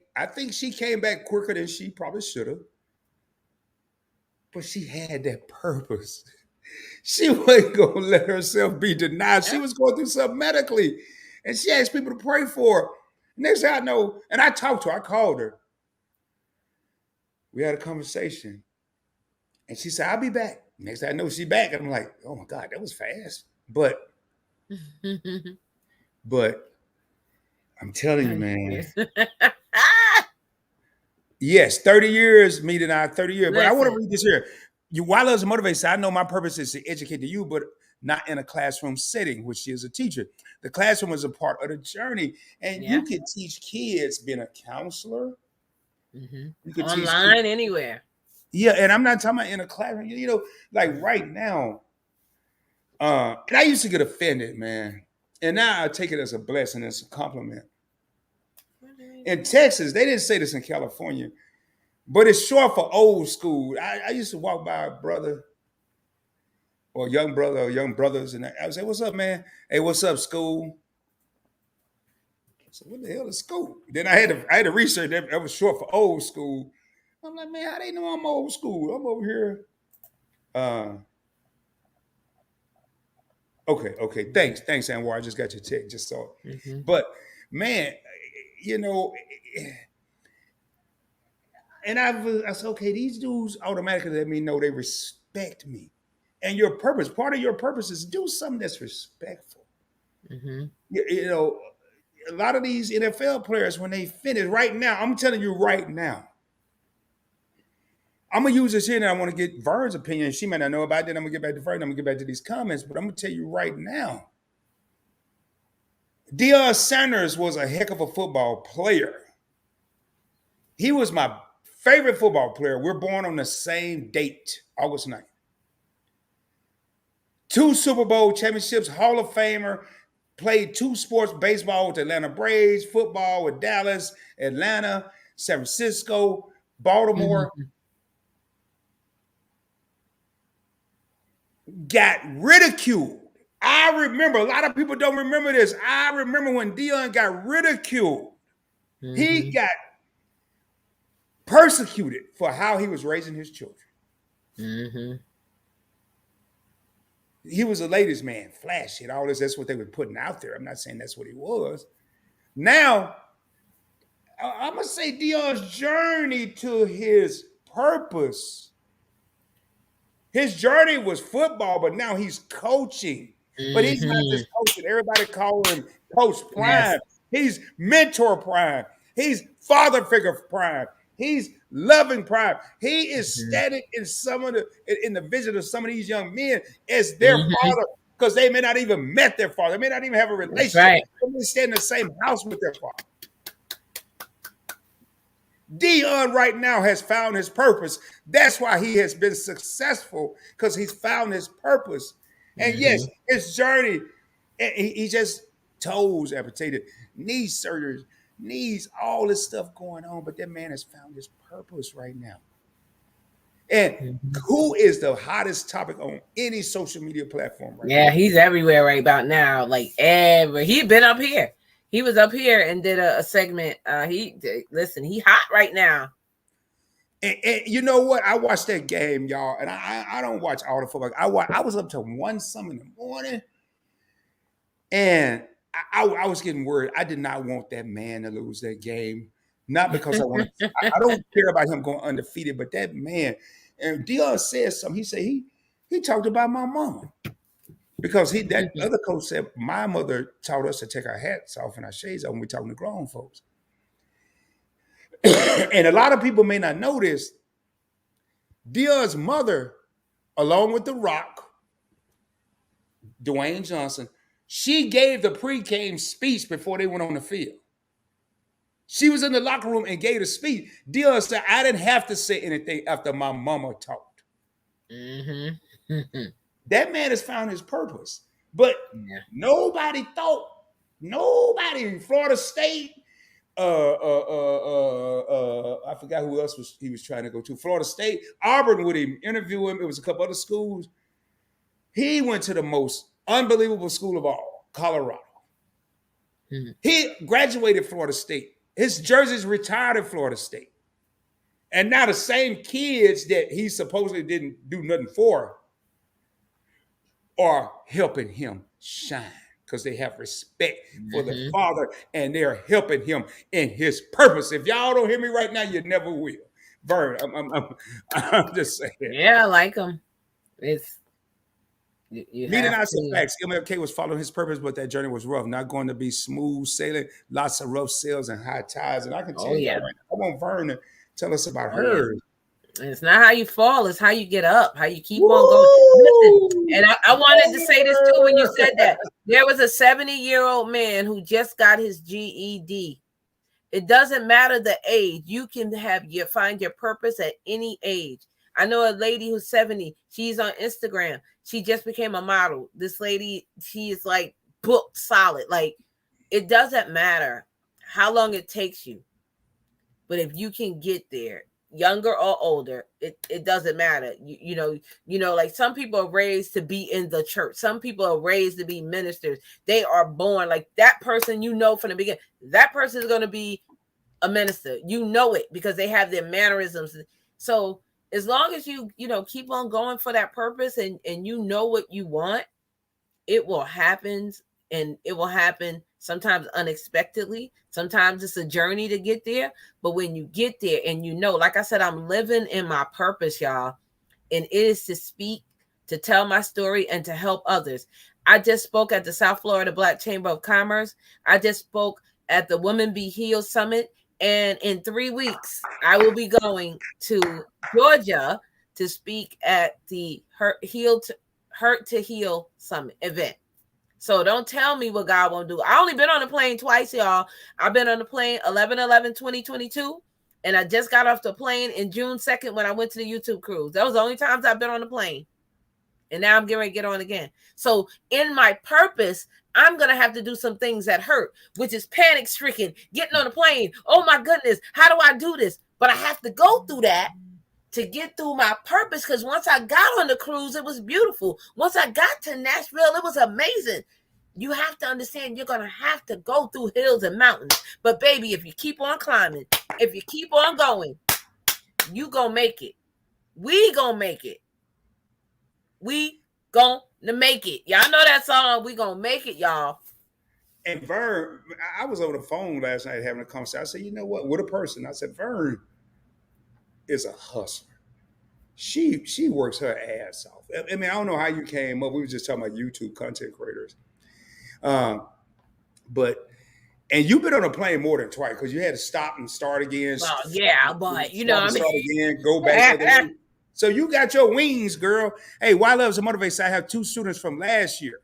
she came back quicker than she probably should have. But she had that purpose. She wasn't gonna let herself be denied. She Yeah. was going through something medically, and she asked people to pray for her. Next thing I know, and I talked to her, I called her. We had a conversation, and she said, "I'll be back." Next thing I know, she back, and I'm like, "Oh my God, that was fast." But I'm telling you, man. Yes, 30 years, me and I, 30 years. But I want to Listen. read this here. You, while I was motivated, I know my purpose is to educate you, but not in a classroom setting, which she is a teacher. The classroom is a part of the journey. And Yeah. you can teach kids being a counselor. Mm-hmm. You can teach kids. Online, anywhere. Yeah, and I'm not talking about in a classroom. Like right now, and I used to get offended, man. And now I take it as a blessing, as a compliment. In Texas, they didn't say this in California. But it's short for old school. I used to walk by a brother or young brother or young brothers, and I would say, "What's up, man? Hey, what's up, school?" I said, "What the hell is school?" Then I had to research that was short for old school. I'm like, man, how they know I'm old school? I'm over here. Uh, Okay. Thanks, Anwar. I just got your text. Just saw it. Mm-hmm. But man, you know, and I said, okay, these dudes automatically let me know they respect me. And your purpose, part of your purpose is do something that's respectful. Mm-hmm. You know, a lot of these NFL players, when they finish right now, I'm telling you right now, I'm gonna use this here and I want to get Vern's opinion. She might not know about it. I'm gonna get back to Vern. I'm gonna get back to these comments, but I'm gonna tell you right now, Deion Sanders was a heck of a football player. He was my favorite football player. We're born on the same date, August 9th. 2 Super Bowl championships, Hall of Famer, played 2 sports, baseball with the Atlanta Braves, football with Dallas, Atlanta, San Francisco, Baltimore. Mm-hmm. Got ridiculed. I remember, a lot of people don't remember this. I remember when Deion got ridiculed. He Mm-hmm. got persecuted for how he was raising his children. Mm-hmm. He was a ladies' man, flashy and all this. That's what they were putting out there. I'm not saying that's what he was. Now, I'm going to say Deion's journey to his purpose. His journey was football, but now he's coaching. But he's not just Mm-hmm. coaching. Everybody call him Coach Yes. Prime. He's mentor Prime. He's father figure Prime. He's loving Prime. He is Mm-hmm. standing in in the vision of some of these young men as their Mm-hmm. father, because they may not even met their father. They may not even have a That's relationship. right. They may stay in the same house with their father. Deion right now has found his purpose. That's why he has been successful, because he's found his purpose. And yes, Mm-hmm. his journey, he just toes amputated, knee surgery, knees, all this stuff going on. But that man has found his purpose right now. And Mm-hmm. who is the hottest topic on any social media platform right now? Yeah, he's everywhere right about now. Like he'd been up here. He was up here and did a segment. Listen, he hot right now. And you know what? I watched that game, y'all, and I don't watch all the football. I was up till 1 some in the morning, and I was getting worried. I did not want that man to lose that game. Not because I want to. I don't care about him going undefeated, but that man. And Dion said something. He said he talked about my mama, because that other coach said my mother taught us to take our hats off and our shades off when we're talking to grown folks. And a lot of people may not know this. Dion's mother, along with The Rock, Dwayne Johnson, she gave the pre-game speech before they went on the field. She was in the locker room and gave a speech. Dion said, I didn't have to say anything after my mama talked. Mm-hmm. That man has found his purpose. But Yeah. nobody in Florida State, I forgot who else he was trying to go to. Florida State, Auburn with him, interview him. It was a couple other schools. He went to the most unbelievable school of all, Colorado. Mm-hmm. He graduated Florida State. His jersey's retired at Florida State. And now the same kids that he supposedly didn't do nothing for are helping him shine, because they have respect for the Mm-hmm. father and they're helping him in his purpose. If y'all don't hear me right now, you never will. Vern, I'm just saying. Yeah, I like him. It's you Meeting have out some to. facts. MLK was following his purpose, but that journey was rough. Not going to be smooth sailing, lots of rough sails and high tides. And I can tell Oh y'all yeah. right now, I want Vern to tell us about Oh yeah. hers. And it's not how you fall, it's how you get up, how you keep on going. Listen, Woo! and I wanted to say this too when you said that. There was a 70-year-old man who just got his GED. It doesn't matter the age. You can find your purpose at any age. I know a lady who's 70. She's on Instagram. She just became a model. This lady, she is like booked solid. Like, it doesn't matter how long it takes you. But if you can get there, younger or older, it doesn't matter. You know, like some people are raised to be in the church. Some people are raised to be ministers. They are born like that person, from the beginning. That person is going to be a minister. You know it because they have their mannerisms. So as long as you keep on going for that purpose and you know what you want, it will happen, and it will happen sometimes unexpectedly. Sometimes it's a journey to get there. But when you get there and like I said, I'm living in my purpose, y'all. And it is to speak, to tell my story, and to help others. I just spoke at the South Florida Black Chamber of Commerce. I just spoke at the Women Be Healed Summit. And in 3 weeks, I will be going to Georgia to speak at the Hurt to Heal Summit event. So don't tell me what God won't do. I only been on the plane twice, y'all. I've been on the plane 11/11/2022. And I just got off the plane in June 2nd when I went to the YouTube cruise. That was the only times I've been on the plane. And now I'm getting ready to get on again. So in my purpose, I'm going to have to do some things that hurt, which is panic stricken, getting on the plane. Oh my goodness, how do I do this? But I have to go through that to get through my purpose, because once I got on the cruise, it was beautiful. Once I got to Nashville, it was amazing. You have to understand you're going to have to go through hills and mountains. But baby, if you keep on climbing, if you keep on going, you going to make it. We going to make it. We going to make it. Y'all know that song, We Going to Make It, y'all. And Vern, I was on the phone last night having a conversation. I said, you know what? With a person, I said, Vern is a hustler. She works her ass off. I mean, I don't know how you came up. We were just talking about YouTube content creators. But and you've been on a plane more than twice because you had to stop and start again. Well, yeah, but you know, I mean, start again, go back. So you got your wings, girl. Hey, Why Loves to Motivate? I have 2 students from last year.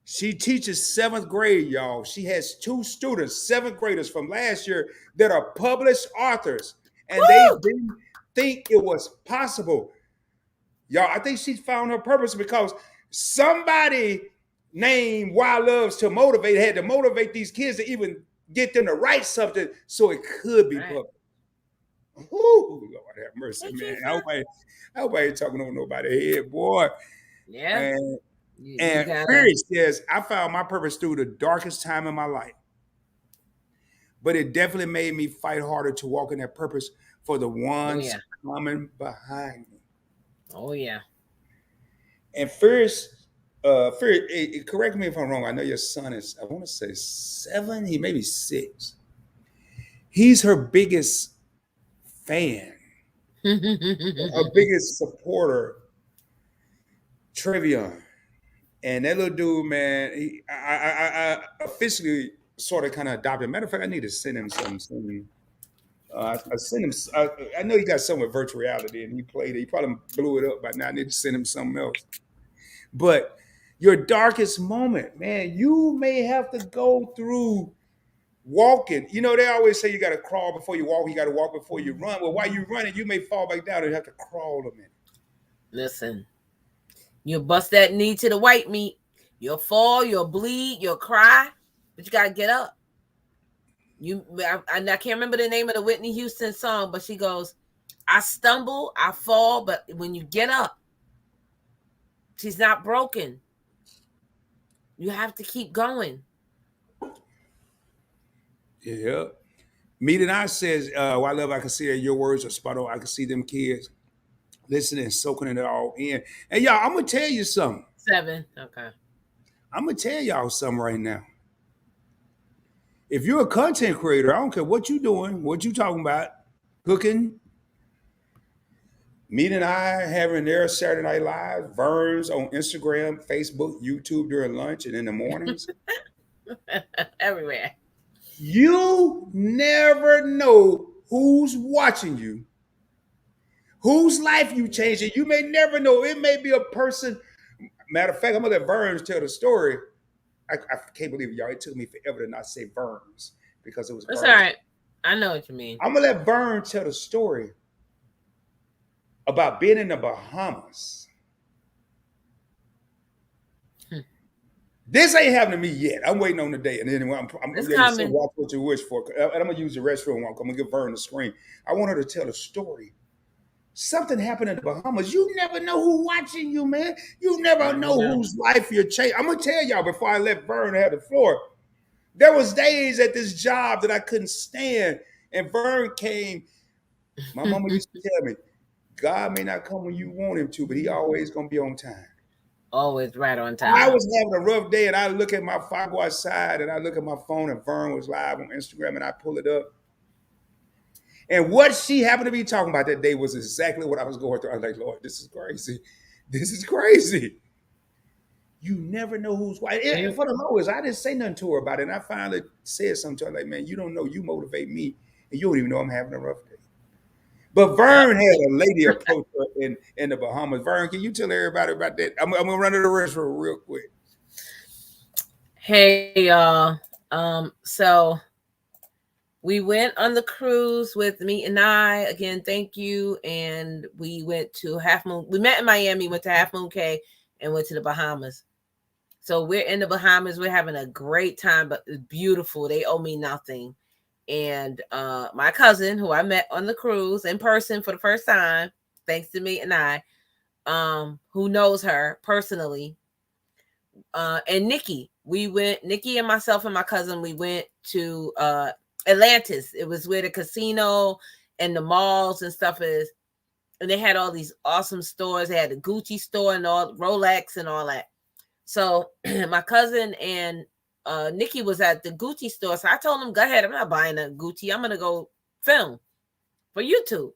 She teaches 7th grade, y'all. She has 2 students, 7th graders from last year that are published authors, and woo! they didn't think it was possible. Y'all, I think she found her purpose because somebody named Why Loves to Motivate had to motivate these kids to even get them to write something so it could be published. Whoo, Lord have mercy, man. I ain't talking on nobody's head, boy. Yeah. And Spirit says, I found my purpose through the darkest time in my life. But it definitely made me fight harder to walk in that purpose for the ones coming behind me. Oh, yeah. And first, correct me if I'm wrong. I know your son is, I want to say 7, he may be 6. He's her biggest fan, her biggest supporter, Trevion. And that little dude, man, I officially sort of kind of adopted. Matter of fact, I need to send him something. I sent him. I know he got some with virtual reality, and he played it. He probably blew it up by now. I need to send him something else. But your darkest moment, man, you may have to go through walking. You know, they always say you got to crawl before you walk. You got to walk before you run. Well, while you're running, you may fall back down and have to crawl a minute. Listen, you'll bust that knee to the white meat. You'll fall, you'll bleed, you'll cry, but you got to get up. I can't remember the name of the Whitney Houston song, but she goes, I stumble, I fall, but when you get up, she's not broken. You have to keep going. Yeah. Meet and I says, I love, I can see that your words are spot on. I can see them kids listening and soaking it all in. And y'all, I'm going to tell you something. 7. Okay. I'm going to tell y'all something right now. If you're a content creator, I don't care what you're doing, what you talking about, cooking, Meet and I having their Saturday Night Live, Verns on Instagram, Facebook, YouTube during lunch and in the mornings. Everywhere. You never know who's watching you, whose life you changing. You may never know. It may be a person. Matter of fact, I'm gonna let Verns tell the story. I can't believe it, y'all. It took me forever to not say Verns because it was. That's all right. I know what you mean. I'm gonna let Verns tell the story about being in the Bahamas. This ain't happened to me yet. I'm waiting on the day, and then I'm going to watch what you wish for. And I'm going to use the restroom. I'm going to give Vern the screen. I want her to tell the story. Something happened in the Bahamas. You never know who's watching you, man. You never know whose life you're changing. I'm going to tell y'all before I let Vern have the floor. There was days at this job that I couldn't stand, and Vern came. My mama used to tell me, God may not come when you want him to, but he always going to be on time. Always right on I time. was having a rough day, and I look at my phone, I go outside, and I look at my phone, and Vern was live on Instagram, and I pull it up. And what she happened to be talking about that day was exactly what I was going through. I was like, Lord, this is crazy. This is crazy. You never know who's why. And for the lowest, I didn't say nothing to her about it. And I finally said something to her like, man, you don't know, you motivate me, and you don't even know I'm having a rough day. But Yep. Vern had a lady approach her in the Bahamas. Vern, can you tell everybody about that? I'm gonna run to the restroom real quick. Hey y'all. So we went on the cruise with me and I. Again, thank you. And we went to Half Moon. We met in Miami, went to Half Moon Cay, and went to the Bahamas. So we're in the Bahamas. We're having a great time, but it's beautiful. They owe me nothing. And my cousin, who I met on the cruise in person for the first time, thanks to me and I, who knows her personally, and Nikki. Nikki and myself and my cousin, we went to Atlantis. It was where the casino and the malls and stuff is. And they had all these awesome stores. They had the Gucci store and all Rolex and all that. So my cousin and Nikki was at the Gucci store. So I told him, go ahead. I'm not buying a Gucci. I'm going to go film for YouTube.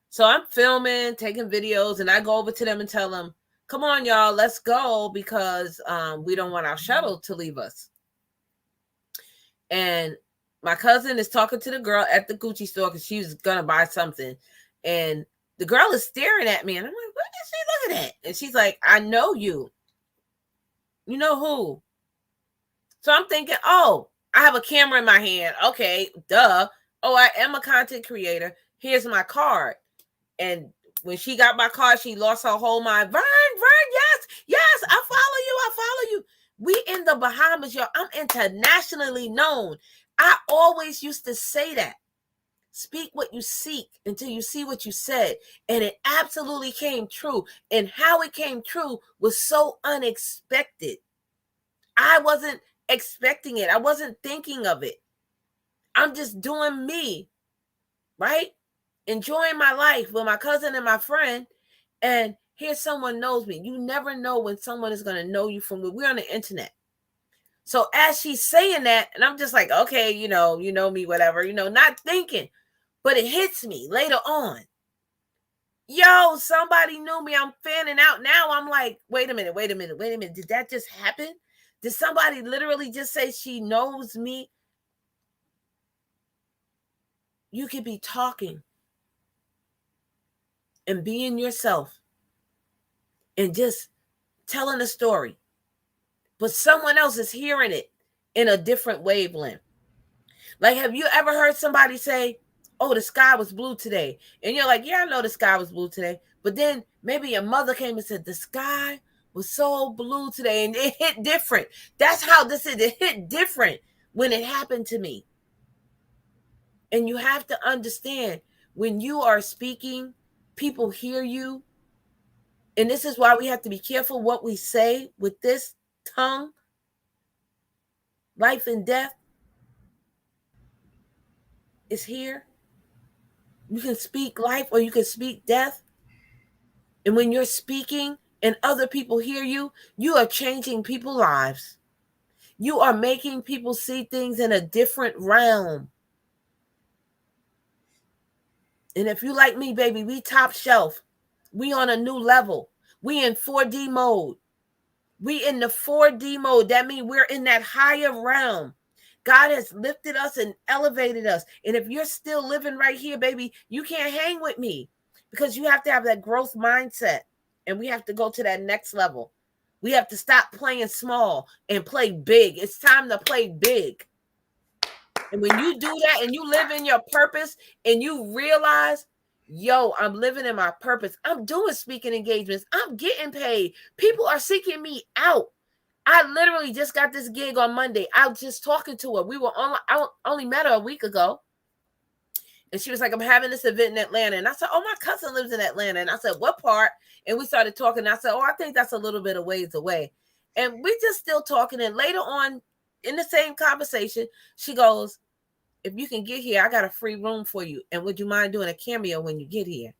So I'm filming, taking videos, and I go over to them and tell them, come on, y'all, let's go because we don't want our shuttle to leave us. And my cousin is talking to the girl at the Gucci store because she was going to buy something. And the girl is staring at me. And I'm like, what is she looking at? And she's like, I know you. You know who? So I'm thinking, oh, I have a camera in my hand. Okay, duh. Oh, I am a content creator. Here's my card. And when she got my card, she lost her whole mind. Vern, yes, I follow you. We in the Bahamas, y'all. I'm internationally known. I always used to say that. Speak what you seek until you see what you said. And it absolutely came true. And how it came true was so unexpected. I wasn't expecting it. I wasn't thinking of it. I'm just doing me, right? Enjoying my life with my cousin and my friend. And here someone knows me. You never know when someone is going to know you from we're on the internet. So as she's saying that, and I'm just like, okay, you know me, whatever, not thinking, but it hits me later on. Yo, somebody knew me. I'm fanning out now. I'm like, wait a minute. Did that just happen? Did somebody literally just say she knows me? You could be talking and being yourself and just telling a story, but someone else is hearing it in a different wavelength. Like, have you ever heard somebody say, oh, the sky was blue today? And you're like, yeah, I know the sky was blue today. But then maybe your mother came and said, the sky was so blue today. And it hit different. That's how this is. It hit different when it happened to me. And you have to understand, when you are speaking, people hear you. And this is why we have to be careful what we say with this tongue. Life and death is here. You can speak life or you can speak death. And when you're speaking and other people hear you, you are changing people's lives. You are making people see things in a different realm. And if you like me, baby, we top shelf. We on a new level. We in 4D mode. We in the 4D mode. That means we're in that higher realm. God has lifted us and elevated us. And if you're still living right here, baby, you can't hang with me because you have to have that growth mindset. And we have to go to that next level. We have to stop playing small and play big. It's time to play big. And when you do that and you live in your purpose and you realize, yo, I'm living in my purpose. I'm doing speaking engagements. I'm getting paid. People are seeking me out. I literally just got this gig on Monday. I was just talking to her. I only met her a week ago. And she was like, I'm having this event in Atlanta. And I said, oh, my cousin lives in Atlanta. And I said, what part? And we started talking. And I said, oh, I think that's a little bit of ways away. And we just still talking. And later on in the same conversation, she goes, if you can get here, I got a free room for you. And would you mind doing a cameo when you get here?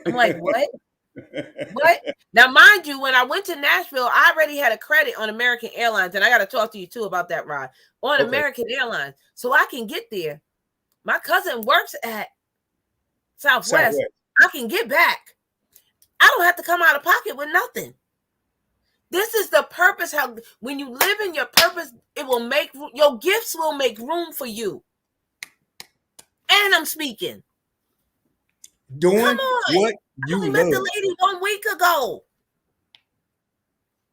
I'm like, what? What? Now, mind you, when I went to Nashville, I already had a credit on American Airlines, and I got to talk to you too about that ride on Okay. American Airlines, so I can get there. My cousin works at Southwest. Southwest. I can get back. I don't have to come out of pocket with nothing. This is the purpose. How when you live in your purpose, it will make your gifts will make room for you. And I'm speaking. Come Doing on. what I you only met the love. lady 1 week ago.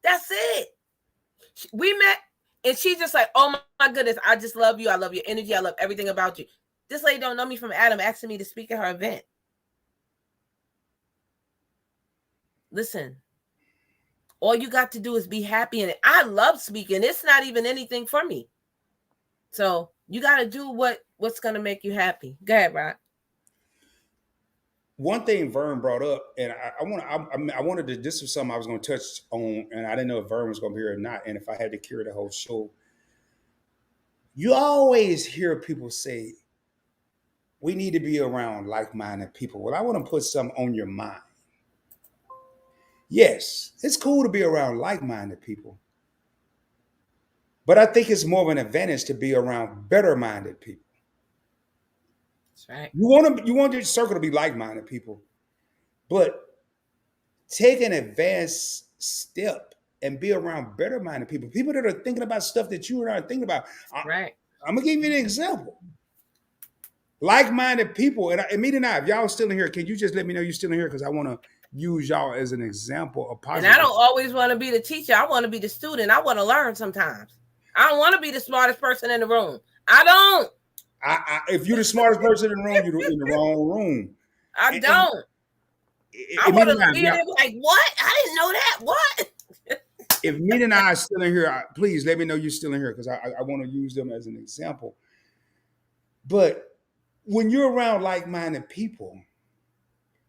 That's it. We met, and she's just like, "Oh my goodness, I just love you. I love your energy. I love everything about you." This lady don't know me from Adam, asking me to speak at her event. Listen, all you got to do is be happy in it. I love speaking. It's not even anything for me. So you got to do what's going to make you happy. Go ahead, Rod. One thing Vern brought up, and I wanted to. This was something I was going to touch on, and I didn't know if Vern was going to be here or not, and if I had to carry the whole show. You always hear people say, "We need to be around like-minded people." Well, I want to put something on your mind. Yes, it's cool to be around like-minded people, but I think it's more of an advantage to be around better-minded people. That's right. You want your circle to be like-minded people, but take an advanced step and be around better-minded people, people that are thinking about stuff that you are not thinking about. Right. I'm gonna give you an example. Like-minded people, and me and I, if y'all still in here, can you just let me know you're still in here? Because I want to use y'all as an example of And I positive. don't always want to be the teacher. I want to be the student. I want to learn sometimes. I don't want to be the smartest person in the room. I don't. If you're the smartest person in the room, you're in the wrong room. I And don't. I me want and to I, be in there like, what? I didn't know that. What? if me and I are still in here, please let me know you're still in here because I want to use them as an example. But when you're around like-minded people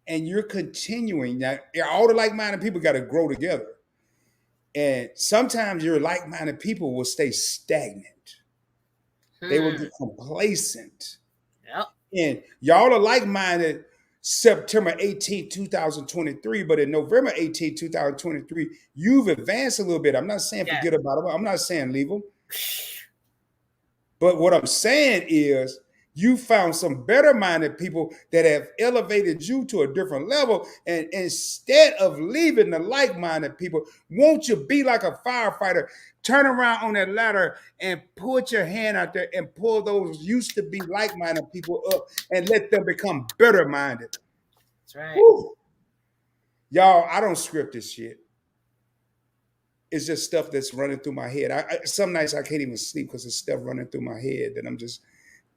and you're continuing, now all the like-minded people got to grow together. And sometimes your like-minded people will stay stagnant. They will get complacent. Yep. And y'all are like-minded September 18th, 2023, but in November 18th, 2023, you've advanced a little bit. I'm not saying Yes. forget about them. I'm not saying leave them. But what I'm saying is you found some better minded people that have elevated you to a different level. And instead of leaving the like minded people, won't you be like a firefighter? Turn around on that ladder and put your hand out there and pull those used to be like minded people up and let them become better minded. That's right. Whew. Y'all, I don't script this shit. It's just stuff that's running through my head. Some nights I can't even sleep because it's stuff running through my head that I'm just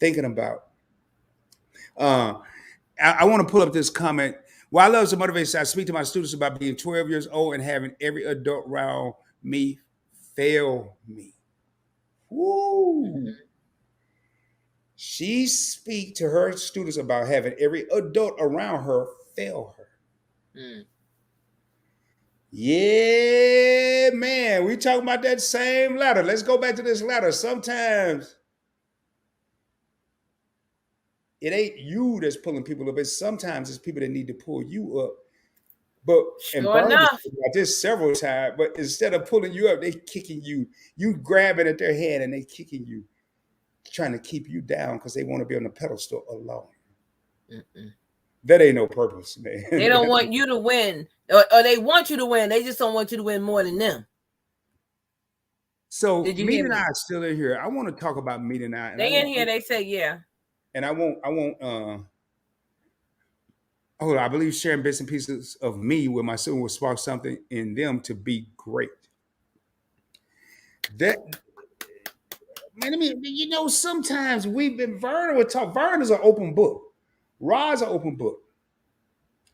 thinking about. Uh, I want to pull up this comment. While I love to motivate, I speak to my students about being 12 years old and having every adult around me fail me. Woo! She speak to her students about having every adult around her fail her. Mm. Yeah, man. We talking about that same ladder. Let's go back to this ladder. Sometimes it ain't you that's pulling people up. Sometimes it's people that need to pull you up. But and Sure Bernie enough. like this several times, but instead of pulling you up, they kicking you. You grabbing at their hand and they kicking you, trying to keep you down because they want to be on the pedestal alone. Mm-mm. That ain't no purpose, They don't man. want you to win, or they want you to win. They just don't want you to win more than them. So Did you Meet hear and I me? are still in here. I want to talk about Meet and I, and I They in want here. They say, yeah. and I won't hold on. I believe sharing bits and pieces of me with my student will spark something in them to be great. That man, I mean, sometimes we've been Vern would talk. Vern is an open book. Rod's an open book.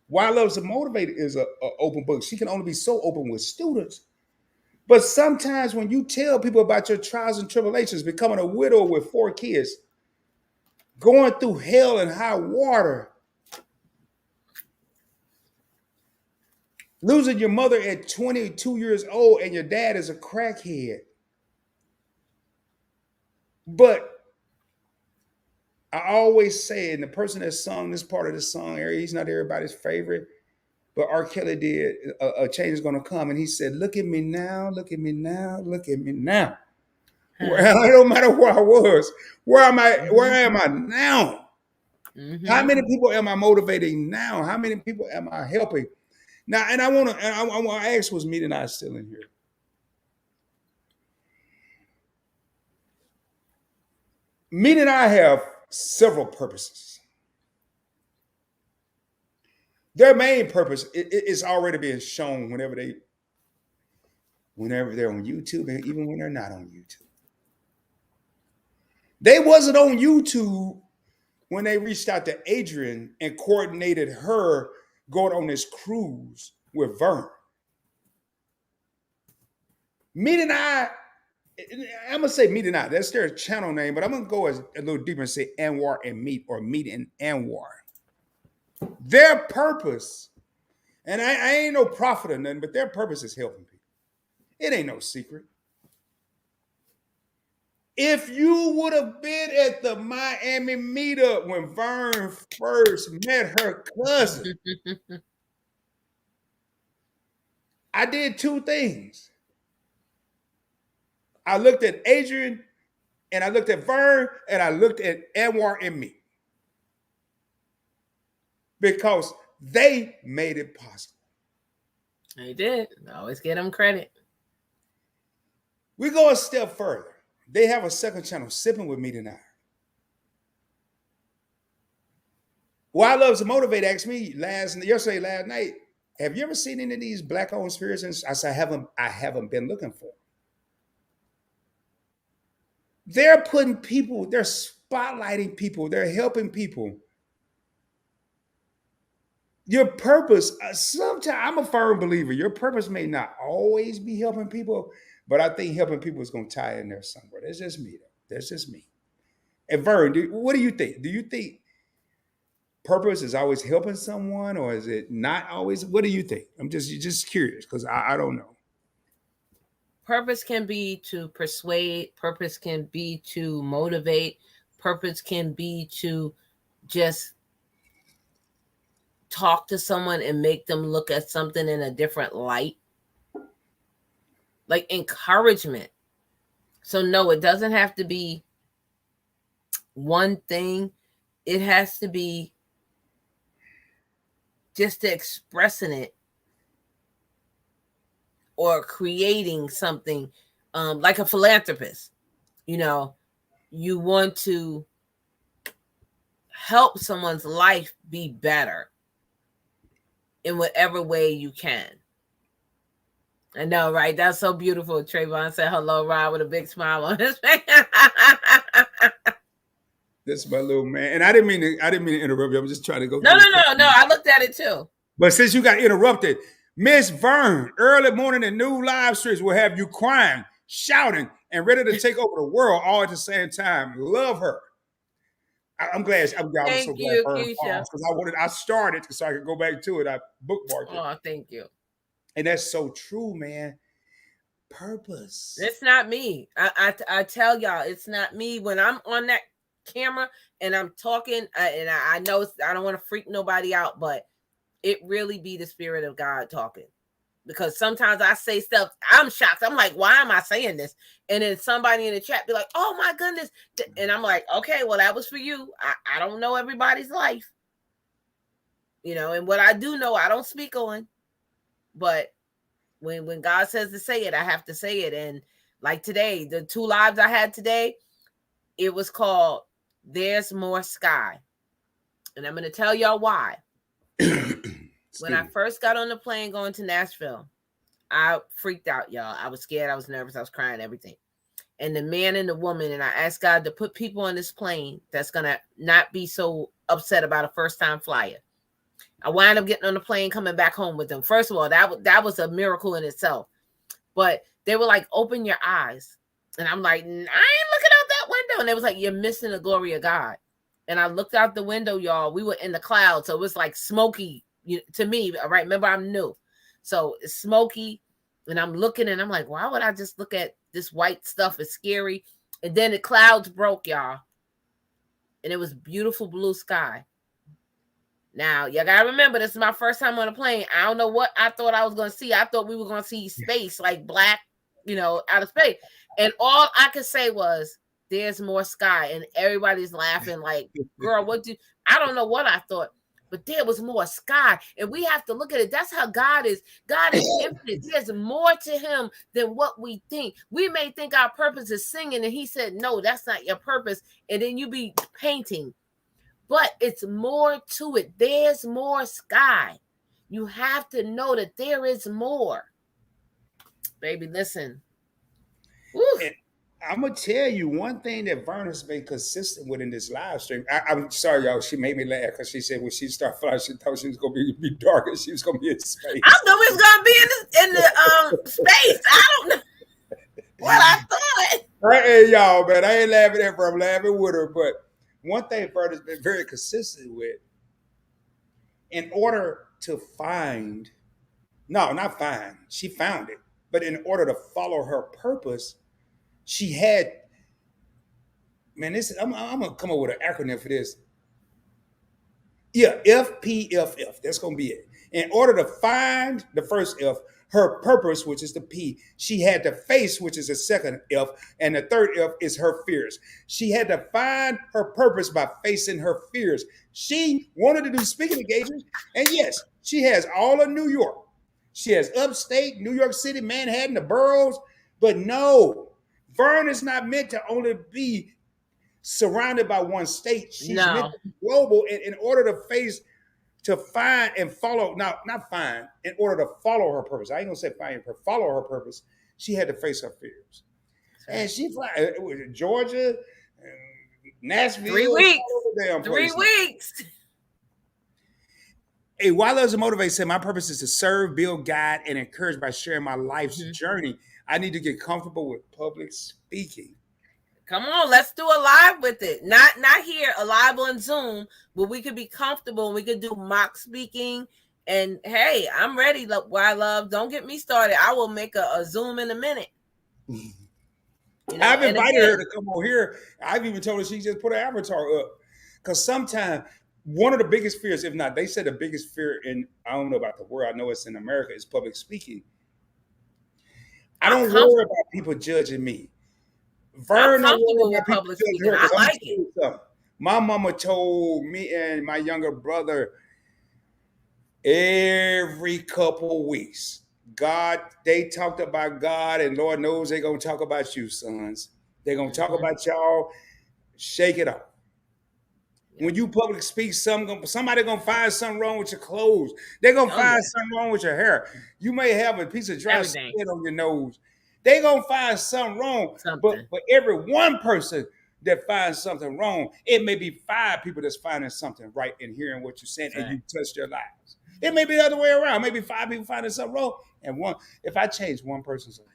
Why Loves to Motivate is a open book. She can only be so open with students. But sometimes when you tell people about your trials and tribulations, becoming a widow with 4 kids, going through hell and high water, losing your mother at 22 years old and your dad is a crackhead. But I always say, and the person that sung this part of the song, he's not everybody's favorite, But R. Kelly did a change is gonna come, and he said, "Look at me now, look at me now, look at me now." Well, it don't matter where I was. Where am I? Where am I now? How many people am I motivating now? How many people am I helping now? And I want to ask, was Meet and I still in here? Meet and I have several purposes. Their main purpose is already being shown whenever they're on YouTube, and even when they're not on YouTube. They wasn't on YouTube when they reached out to Adrian and coordinated her going on this cruise with Vern. Meet and I'm gonna say Meet and I. That's their channel name, but I'm gonna go a little deeper and say Anwar and Meet, or Meet and Anwar. Their purpose, and I ain't no prophet or nothing, but their purpose is helping people. It ain't no secret. If you would have been at the Miami meetup when Vern first met her cousin, I did two things. I looked at Adrian, and I looked at Vern, and I looked at Anwar and me, because they made it possible. They did. I always get them credit. We go a step further. They have a second channel, Sipping with Me Tonight. Well, I love to motivate asked me last night, have you ever seen any of these black-owned spirits? And I said, I haven't been looking for them. They're putting people, they're spotlighting people, they're helping people. Your purpose, sometimes I'm a firm believer, your purpose may not always be helping people, but I think helping people is going to tie in there somewhere. That's just me, though. That's just me. And Vern, what do you think? Do you think purpose is always helping someone, or is it not always? What do you think? I'm just curious, because I don't know. Purpose can be to persuade. Purpose can be to motivate. Purpose can be to just talk to someone and make them look at something in a different light. Like encouragement. So no, it doesn't have to be one thing. It has to be just expressing it or creating something, like a philanthropist. You know, you want to help someone's life be better in whatever way you can. I know, right? That's so beautiful. Trayvon said hello, Rod, with a big smile on his face. That's my little man. And I didn't mean to interrupt you. I'm just trying to go. No. I looked at it too. But since you got interrupted, Miss Vern, early morning and new live streams will have you crying, shouting, and ready to take over the world all at the same time. Love her. I'm glad. I'm Thank you, Keisha. Because I started so I could go back to it. I bookmarked it. Oh, thank you. And that's so true, man. Purpose. It's not me. I tell y'all, it's not me. When I'm on that camera and I'm talking, and I know I don't want to freak nobody out, but it really be the Spirit of God talking. Because sometimes I say stuff, I'm shocked. I'm like, why am I saying this? And then somebody in the chat be like, oh my goodness. And I'm like, okay, well, that was for you. I don't know everybody's life. You know, and what I do know, I don't speak on. But when God says to say it, I have to say it. And like today, the 2 lives I had today, it was called There's More Sky. And I'm going to tell y'all why. When I first got on the plane going to Nashville, I freaked out, y'all. I was scared. I was nervous. I was crying, everything. And the man and the woman, and I asked God to put people on this plane that's going to not be so upset about a first-time flyer. I wound up getting on the plane, coming back home with them. First of all, that was a miracle in itself. But they were like, open your eyes. And I'm like, I ain't looking out that window. And they was like, you're missing the glory of God. And I looked out the window, y'all. We were in the clouds. So it was like smoky to me. All right. Remember, I'm new. So it's smoky. And I'm looking and I'm like, why would I just look at this white stuff? It's scary. And then the clouds broke, y'all. And it was beautiful blue sky. Now, you gotta remember, this is my first time on a plane. I don't know what I thought I was gonna see. I thought we were gonna see space, like black, out of space. And all I could say was, there's more sky. And everybody's laughing, like, girl, I don't know what I thought, but there was more sky. And we have to look at it. That's how God is. God is infinite. There's more to him than what we think. We may think our purpose is singing, and he said, no, that's not your purpose. And then you be painting. But it's more to it. There's more sky. You have to know that there is more. Baby, listen. Woo. And I'm gonna tell you one thing that Verna's been consistent with in this live stream. I'm sorry, y'all. She made me laugh because she said when she started flying, she thought she was gonna be dark and she was gonna be in space. I thought we was gonna be in the space. I don't know what I thought. Hey, y'all, man, I ain't laughing at her. I'm laughing with her. But one thing Verna's been very consistent with, in order to find, no, not find, she found it, but in order to follow her purpose, she had, man, I'm gonna come up with an acronym for this. Yeah, FPFF. That's gonna be it. In order to find the first F, her purpose, which is the P, she had to face, which is the second F, and the third F is her fears. She had to find her purpose by facing her fears. She wanted to do speaking engagements, and yes, she has all of New York. She has upstate, New York City, Manhattan, the boroughs, but no, Vern is not meant to only be surrounded by one state. She's meant to be global in order to find and follow, not find, in order to follow her purpose. I ain't gonna say find her, follow her purpose. She had to face her fears. Right. And she fly it was Georgia, Nashville, 3 weeks. Damn 3 weeks. Hey, Why Loves and Motivate said, my purpose is to serve, build, guide, and encourage by sharing my life's journey. I need to get comfortable with public speaking. Come on, let's do a live with it. Not here, a live on Zoom, but we could be comfortable and we could do mock speaking. And hey, I'm ready. Why Love, don't get me started. I will make a Zoom in a minute. I've invited her to come on here. I've even told her she just put her avatar up. Because sometimes one of the biggest fears, if not, they said the biggest fear in, I don't know about the world, I know it's in America, is public speaking. I don't worry about people judging me. I'm comfortable with public speaking. I like it. My mama told me and my younger brother every couple weeks, they talked about God, and Lord knows they're going to talk about you, sons. They're going to talk about y'all. Shake it off. When you public speak, somebody going to find something wrong with your clothes. They're going to find something wrong with your hair. You may have a piece of dry skin on your nose. They're going to find something wrong. But for every one person that finds something wrong, it may be 5 people that's finding something right and hearing what you're saying, and you touch their lives. It may be the other way around. Maybe 5 people finding something wrong, and if I change one person's life,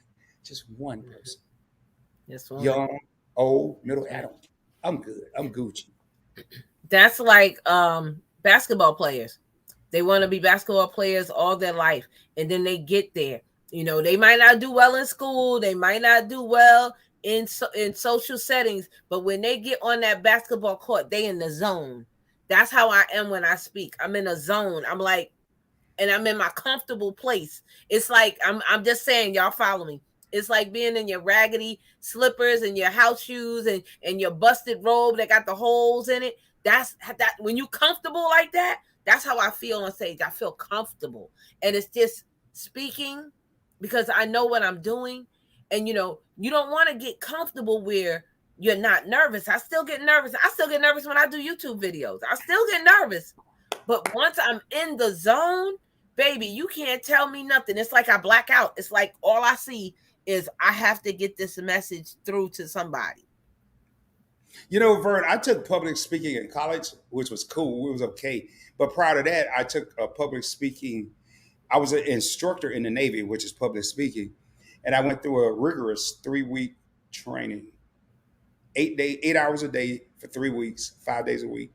just one person, young, old, middle, I'm good. I'm Gucci. That's like basketball players. They want to be basketball players all their life, and then they get there. They might not do well in school. They might not do well in social settings, but when they get on that basketball court, they in the zone. That's how I am when I speak. I'm in a zone. I'm like, and I'm in my comfortable place. It's like, I'm just saying, y'all follow me. It's like being in your raggedy slippers and your house shoes and your busted robe that got the holes in it. That's that. When you comfortable like that, that's how I feel on stage. I feel comfortable, and it's just speaking because I know what I'm doing. And you don't want to get comfortable where you're not nervous. I still get nervous. I still get nervous when I do YouTube videos. I still get nervous. But once I'm in the zone, baby, you can't tell me nothing. It's like I black out. It's like all I see is I have to get this message through to somebody. Vern, I took public speaking in college, which was cool. It was okay. But prior to that, I took a public speaking. I was an instructor in the Navy, which is public speaking. And I went through a rigorous 3-week training, 8 hours a day for 3 weeks, 5 days a week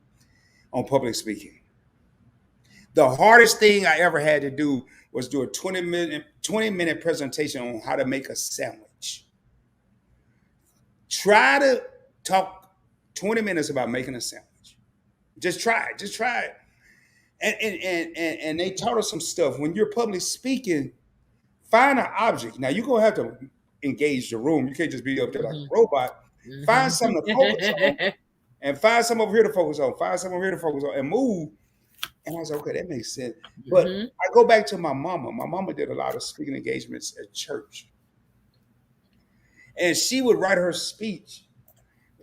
on public speaking. The hardest thing I ever had to do was do a 20-minute presentation on how to make a sandwich. Try to talk 20 minutes about making a sandwich. Just try it. And they taught us some stuff. When you're public speaking, find an object. Now you're gonna have to engage the room. You can't just be up there like a robot. Find something to focus on, and find some over here to focus on. Find some over here to focus on, and move. And I was like, okay, that makes sense. But I go back to my mama. My mama did a lot of speaking engagements at church, and she would write her speech.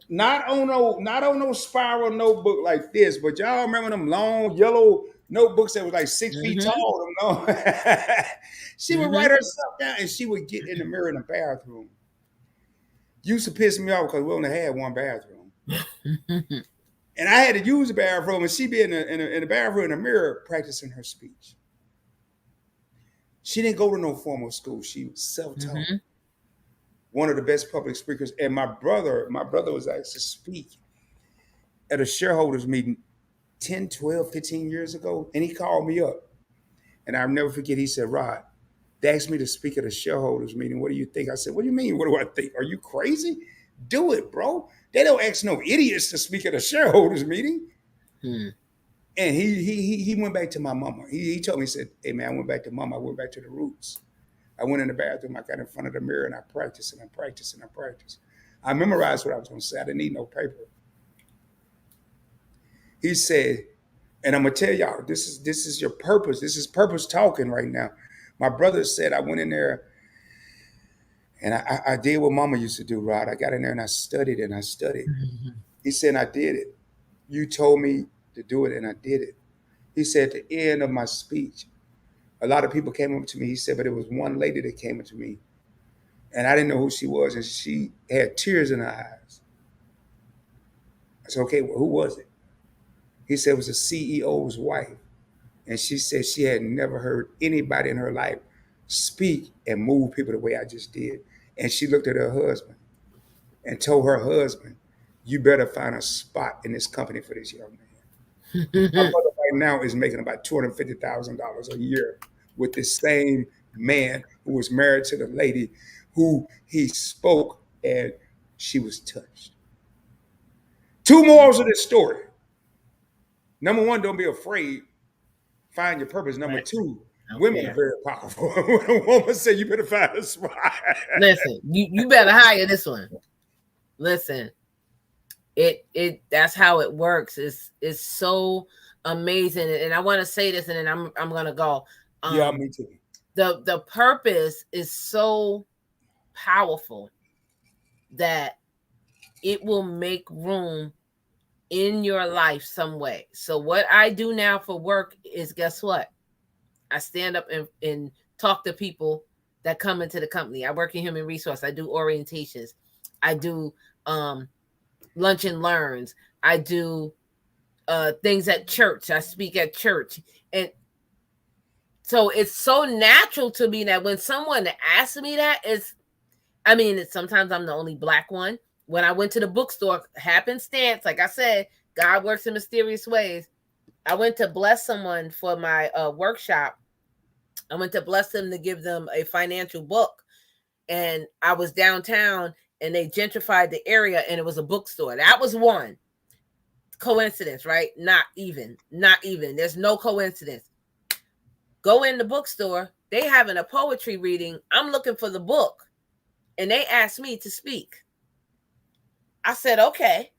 Not on no spiral notebook like this, but y'all remember them long yellow notebooks that was like 6 feet tall? Them long. She would write herself down, and she would get in the mirror in the bathroom. Used to piss me off because we only had one bathroom, and I had to use the bathroom, and she be in the bathroom in the mirror practicing her speech. She didn't go to no formal school. She was self-taught. One of the best public speakers. And my brother was asked to speak at a shareholders meeting 10, 12, 15 years ago. And he called me up. And I'll never forget, he said, Rod, they asked me to speak at a shareholders meeting. What do you think? I said, what do you mean? What do I think? Are you crazy? Do it, bro. They don't ask no idiots to speak at a shareholders meeting. And he went back to my mama. He told me, he said, hey, man, I went back to mama. I went back to the roots. I went in the bathroom, I got in front of the mirror, and I practiced and I practiced and I practiced. I memorized what I was going to say. I didn't need no paper. He said, and I'm going to tell y'all, this is your purpose. This is purpose talking right now. My brother said I went in there, and I did what mama used to do, Rod. I got in there, and I studied and I studied. He said, I did it. You told me to do it, and I did it. He said, at the end of my speech, a lot of people came up to me. He said, but it was one lady that came up to me, and I didn't know who she was, and she had tears in her eyes. I said, okay, well, who was it? He said it was the CEO's wife, and she said she had never heard anybody in her life speak and move people the way I just did. And she looked at her husband and told her husband, you better find a spot in this company for this young man. My brother right now is making about $250,000 a year with this same man who was married to the lady who he spoke and she was touched. Two morals of this story. Number one, don't be afraid. Find your purpose. Number two, women are very powerful. When a woman say you better find a spot. Listen, you better hire this one. Listen. That's how it works. It's so amazing. And I want to say this, and then I'm gonna go. Yeah, me too. The purpose is so powerful that it will make room in your life some way. So what I do now for work is, guess what? I stand up and talk to people that come into the company. I work in human resource. I do orientations. I do lunch and learns. I do things at church. I speak at church. And so it's so natural to me that when someone asks me that, sometimes I'm the only Black one. When I went to the bookstore, happenstance, like I said, God works in mysterious ways. I went to bless someone for my workshop. I went to bless them to give them a financial book. And I was downtown, and they gentrified the area, and it was a bookstore. That was one coincidence, right? Not even. There's no coincidence. Go in the bookstore. They having a poetry reading. I'm looking for the book, and they asked me to speak. I said, okay.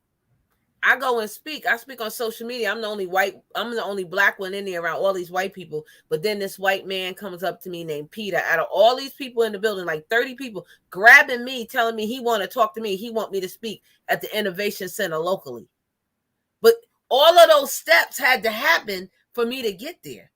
I go and speak. I speak on social media. I'm the only Black one in there around all these white people. But then this white man comes up to me named Peter. Out of all these people in the building, like 30 people, grabbing me, telling me he want to talk to me. He want me to speak at the Innovation Center locally. But all of those steps had to happen for me to get there.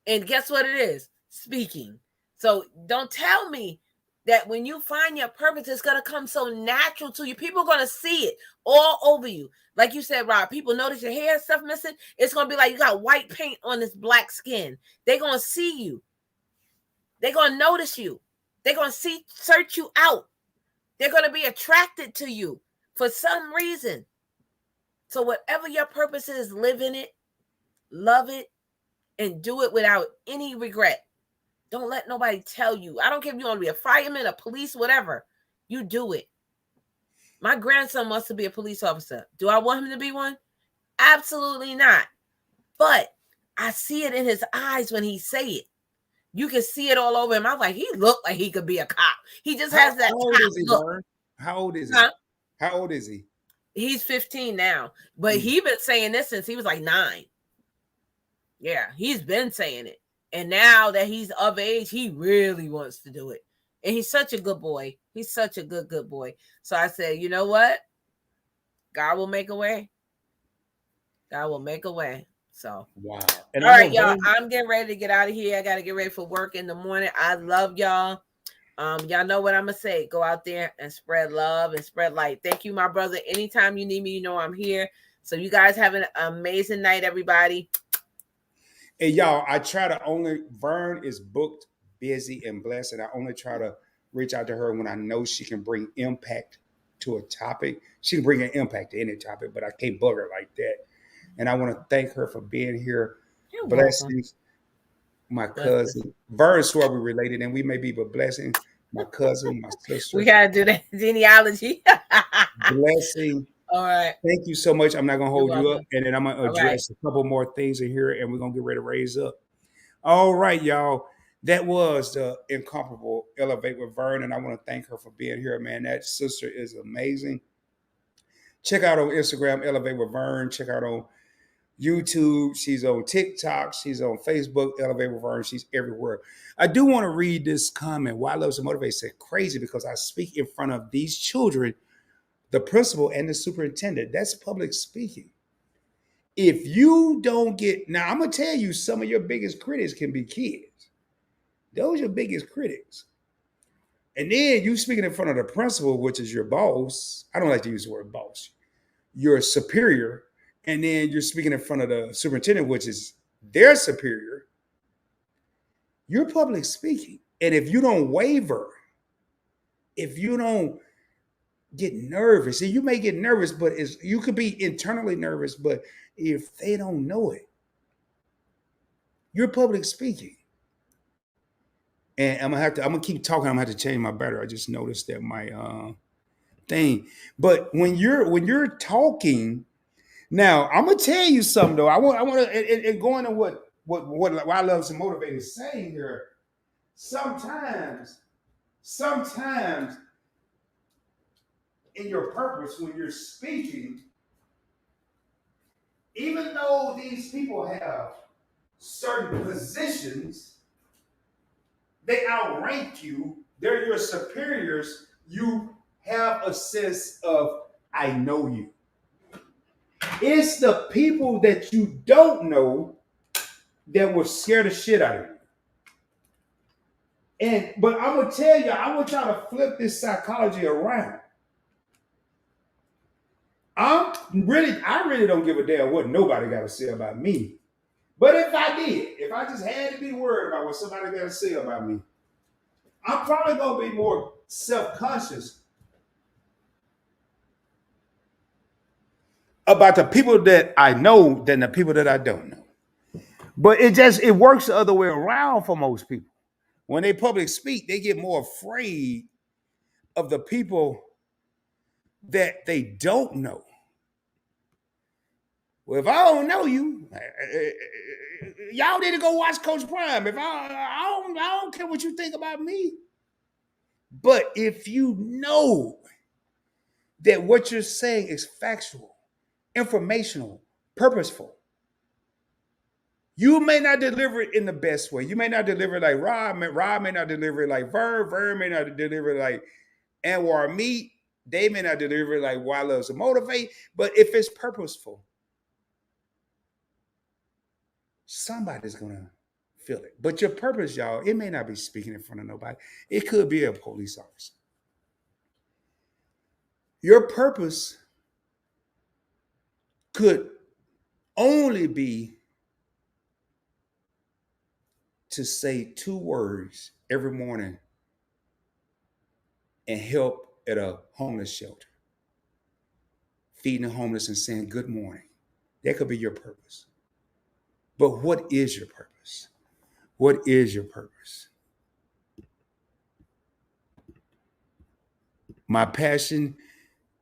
And guess what it is? Speaking. So don't tell me that when you find your purpose, it's going to come so natural to you. People are going to see it all over you. Like you said, Rob, people notice your hair stuff missing. It's going to be like you got white paint on this Black skin. They're going to see you. They're going to notice you. They're going to search you out. They're going to be attracted to you for some reason. So whatever your purpose is, live in it, love it, and do it without any regret. Don't let nobody tell you. I don't care if you want to be a fireman, a police, whatever. You do it. My grandson wants to be a police officer. Do I want him to be one? Absolutely not. But I see it in his eyes when he say it. You can see it all over him. I'm like, he looked like he could be a cop. He just has that How old cop is he, look. Vern? How old is he? Huh? How old is he? He's 15 now, but he been saying this since he was like 9. Yeah, he's been saying it. And now that he's of age, he really wants to do it. And he's such a good boy. He's such a good boy. So I said, you know what? God will make a way. God will make a way. So, wow. And all I right, know y'all. Vern, I'm getting ready to get out of here. I got to get ready for work in the morning. I love y'all. Y'all know what I'm gonna say. Go out there and spread love and spread light. Thank you, my brother. Anytime you need me, you know I'm here. So you guys have an amazing night, everybody. and y'all, I try to only Vern is booked, busy, and blessed, and I only try to reach out to her when I know she can bring impact to a topic. She can bring an impact to any topic, but I can't bug her like that. And I want to thank her for being here. You're welcome. Blessings, my Blessings. cousin. Vern swore we related, and we may be, but blessing, my cousin, my We sister. gotta do the genealogy. Blessing. All right. Thank you so much. I'm not gonna You're hold you up, welcome. and then I'm gonna All right. address a couple more things in here, and we're gonna get ready to raise up. All right, y'all. That was the incomparable Elevate with Vern, and I want to thank her for being here, man. That sister is amazing. Check out on Instagram, Elevate with Vern. Check out on YouTube. She's on TikTok. She's on Facebook, Elevate with Vern. She's everywhere. I do want to read this comment. Why Love to Motivate said crazy because I speak in front of these children, the principal and the superintendent. That's public speaking. If you don't get, now I'm going to tell you, some of your biggest critics can be kids. Those are your biggest critics. And then you speaking in front of the principal, which is your boss. I don't like to use the word boss. Your superior. And then you're speaking in front of the superintendent, which is their superior. You're public speaking. And if you don't waver, if you don't get nervous, see, you may get nervous, but you could be internally nervous, but if they don't know it, you're public speaking. And I'm gonna keep talking. I'm gonna have to change my battery. I just noticed that my thing. But when you're talking, now I'm gonna tell you something though. I want to and going to what I love to motivate is saying here. Sometimes in your purpose when you're speaking, even though these people have certain positions, they outrank you. They're your superiors. You have a sense of I know you. It's the people that you don't know that will scare the shit out of you. But I'm gonna tell you, I want y'all to flip this psychology around. I really don't give a damn what nobody got to say about me. But if I just had to be worried about what somebody got to say about me, I'm probably gonna be more self-conscious about the people that I know than the people that I don't know. But it works the other way around for most people. When they public speak, they get more afraid of the people that they don't know. Well, if I don't know you, y'all need to go watch Coach Prime. If I don't care what you think about me. But if you know that what you're saying is factual, informational, purposeful, you may not deliver it in the best way. You may not deliver it like Rob. Rob may not deliver it like Verb. Verb may not deliver it like Anwar Meat. They may not deliver it like Why Loves to Motivate. But if it's purposeful, somebody's going to feel it. But your purpose, y'all, it may not be speaking in front of nobody. It could be a police officer. Your purpose could only be to say 2 words every morning and help at a homeless shelter, feeding the homeless and saying good morning. That could be your purpose. But what is your purpose? What is your purpose? My passion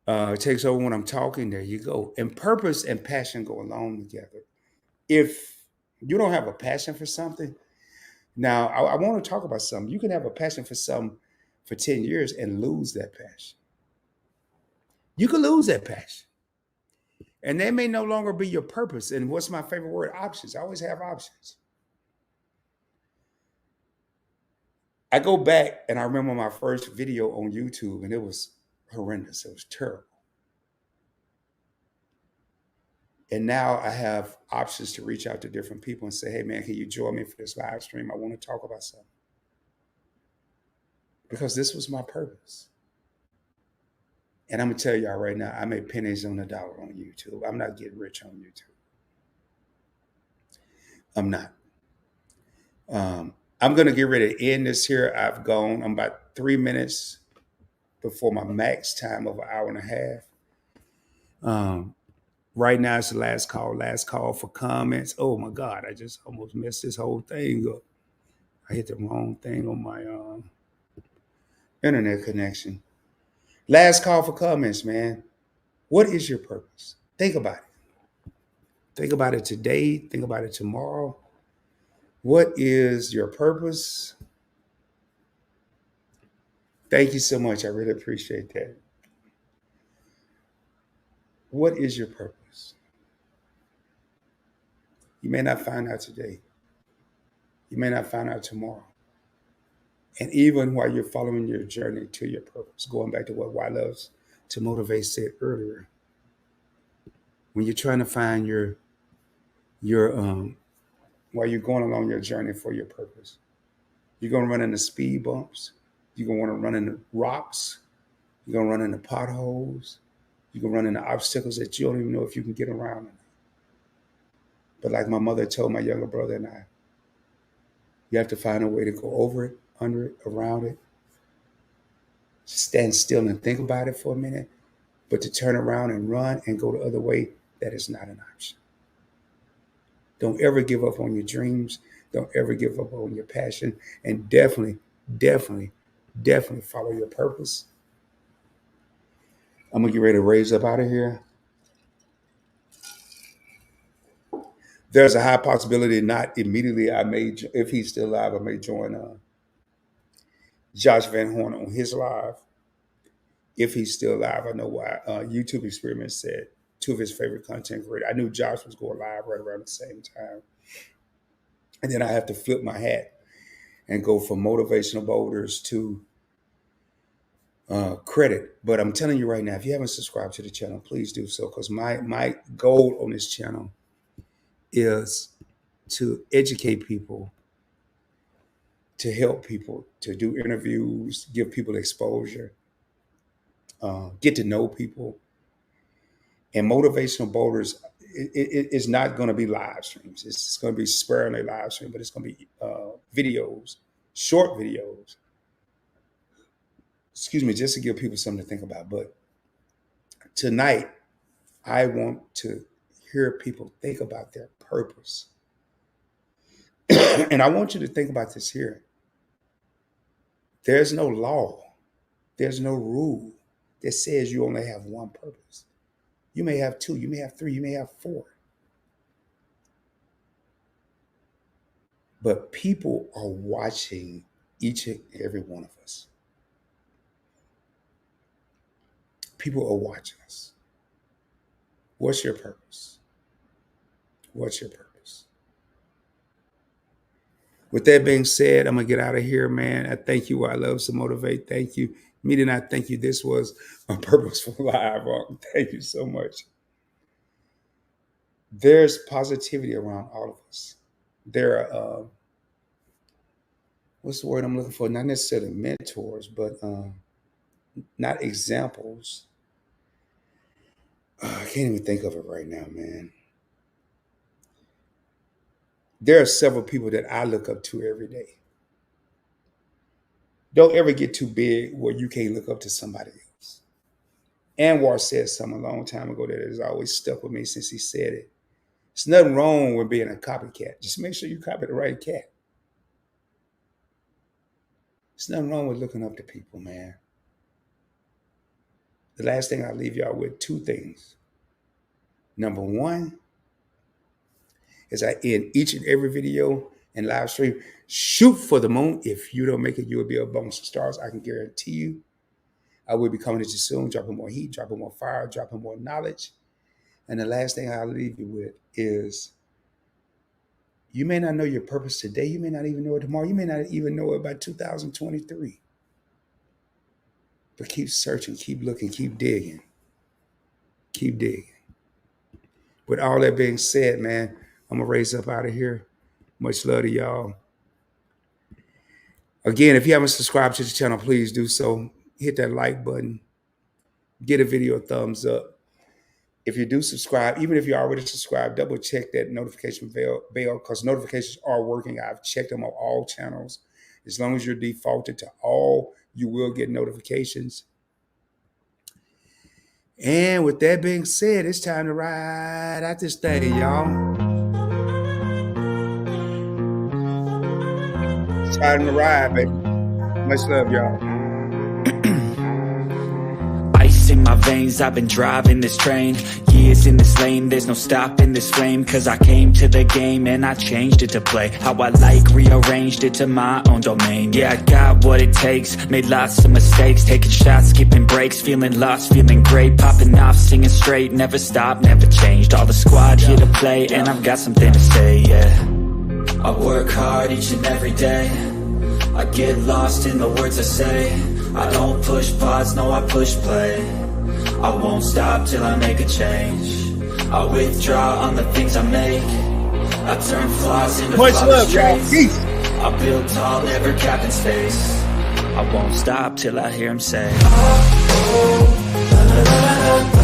takes over when I'm talking. There you go. And purpose and passion go along together. If You don't have a passion for something. Now, I want to talk about something. You can have a passion for something for 10 years and lose that passion. You can lose that passion. And that may no longer be your purpose. And what's my favorite word? Options. I always have options. I go back and I remember my first video on YouTube, and it was horrendous. It was terrible. And now I have options to reach out to different people and say, hey, man, can you join me for this live stream? I want to talk about something. Because this was my purpose. And I'm going to tell y'all right now, I make pennies on the dollar on YouTube. I'm not getting rich on YouTube. I'm not. I'm going to get ready to end this here. I'm about 3 minutes before my max time of an hour and a half. Right now, it's the last call for comments. Oh my God, I just almost messed this whole thing up. I hit the wrong thing on my internet connection. Last call for comments, man. What is your purpose? Think about it. Think about it today. Think about it tomorrow. What is your purpose? Thank you so much. I really appreciate that. What is your purpose? You may not find out today. You may not find out tomorrow. And even while you're following your journey to your purpose, going back to what Why Loves to Motivate said earlier, when you're trying to find your while you're going along your journey for your purpose, you're gonna run into speed bumps, you're gonna want to run into rocks, you're gonna run into potholes, you're gonna run into obstacles that you don't even know if you can get around. But like my mother told my younger brother and I, you have to find a way to go over it, under it, around it, stand still and think about it for a minute. But to turn around and run and go the other way, that is not an option. Don't ever give up on your dreams. Don't ever give up on your passion. And definitely, definitely, definitely follow your purpose. I'm going to get ready to raise up out of here. There's a high possibility not immediately if he's still alive, I may join Josh Van Horn on his live. If he's still alive, I know why. YouTube Experiment said two of his favorite content creators. I knew Josh was going live right around the same time. And then I have to flip my hat and go from motivational boulders to credit. But I'm telling you right now, if you haven't subscribed to the channel, please do so. Because my goal on this channel is to educate people, to help people, to do interviews, give people exposure, get to know people. And motivational boulders it's not going to be live streams. It's going to be sparingly live stream, but it's going to be videos, short videos. Excuse me, just to give people something to think about. But tonight, I want to hear people think about their purpose. And I want you to think about this here. There's no law, there's no rule that says you only have one purpose. You may have two, you may have three, you may have four. But people are watching each and every one of us. People are watching us. What's your purpose? What's your purpose? With that being said, I'm going to get out of here, man. I thank you. I love to motivate. Thank you. Me and I thank you. This was a purposeful live. Thank you so much. There's positivity around all of us. There are, what's the word I'm looking for? Not necessarily mentors, but not examples. I can't even think of it right now, man. There are several people that I look up to every day. Don't ever get too big where you can't look up to somebody else. Anwar said something a long time ago that has always stuck with me since he said it. There's nothing wrong with being a copycat. Just make sure you copy the right cat. There's nothing wrong with looking up to people, man. The last thing I'll leave y'all with, two things. Number one, as I end each and every video and live stream. Shoot for the moon. If you don't make it, you will be a bonus of stars. I can guarantee you. I will be coming at you soon, dropping more heat, dropping more fire, dropping more knowledge. And the last thing I'll leave you with is you may not know your purpose today. You may not even know it tomorrow. You may not even know it by 2023. But keep searching, keep looking, keep digging. Keep digging. With all that being said, man, I'm going to race up out of here. Much love to y'all. Again, if you haven't subscribed to the channel, please do so. Hit that like button. Get a video a thumbs up. If you do subscribe, even if you already subscribed, double check that notification bell because notifications are working. I've checked them on all channels. As long as you're defaulted to all, you will get notifications. And with that being said, it's time to ride out this thing, y'all. It's time to ride, baby. Much love, y'all. Ice in my veins, I've been driving this train. Years in this lane, there's no stopping this flame. Cause I came to the game and I changed it to play how I like, rearranged it to my own domain. Yeah, I got what it takes, made lots of mistakes, taking shots, skipping breaks, feeling lost, feeling great, popping off, singing straight, never stopped, never changed. All the squad here to play and I've got something to say, yeah. I work hard each and every day, I get lost in the words I say. I don't push pause, no I push play. I won't stop till I make a change. I withdraw on the things I make. I turn flaws into flawless traits. I build tall, never capped in space. I won't stop till I hear him say, oh, la, la, la, la, la.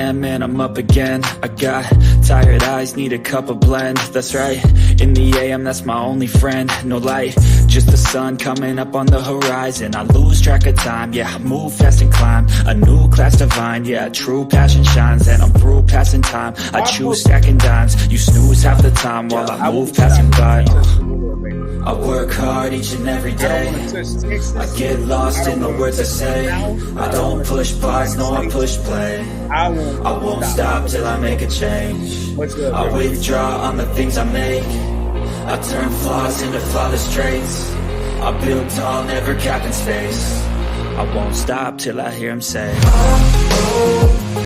And I'm up again. I got tired eyes, need a cup of blend. That's right, in the AM, that's my only friend. No light, just the sun coming up on the horizon. I lose track of time, yeah, I move fast and climb a new class divine, yeah, true passion shines. And I'm through passing time, I choose stacking dimes. You snooze half the time while I move passing by. I work hard each and every day. I get lost in the words I say. I don't push pause, no I push play. I won't stop till I make a change. I withdraw on the things I make. I turn flaws into flawless traits. I build tall, never capped in space. I won't stop till I hear him say, oh, oh.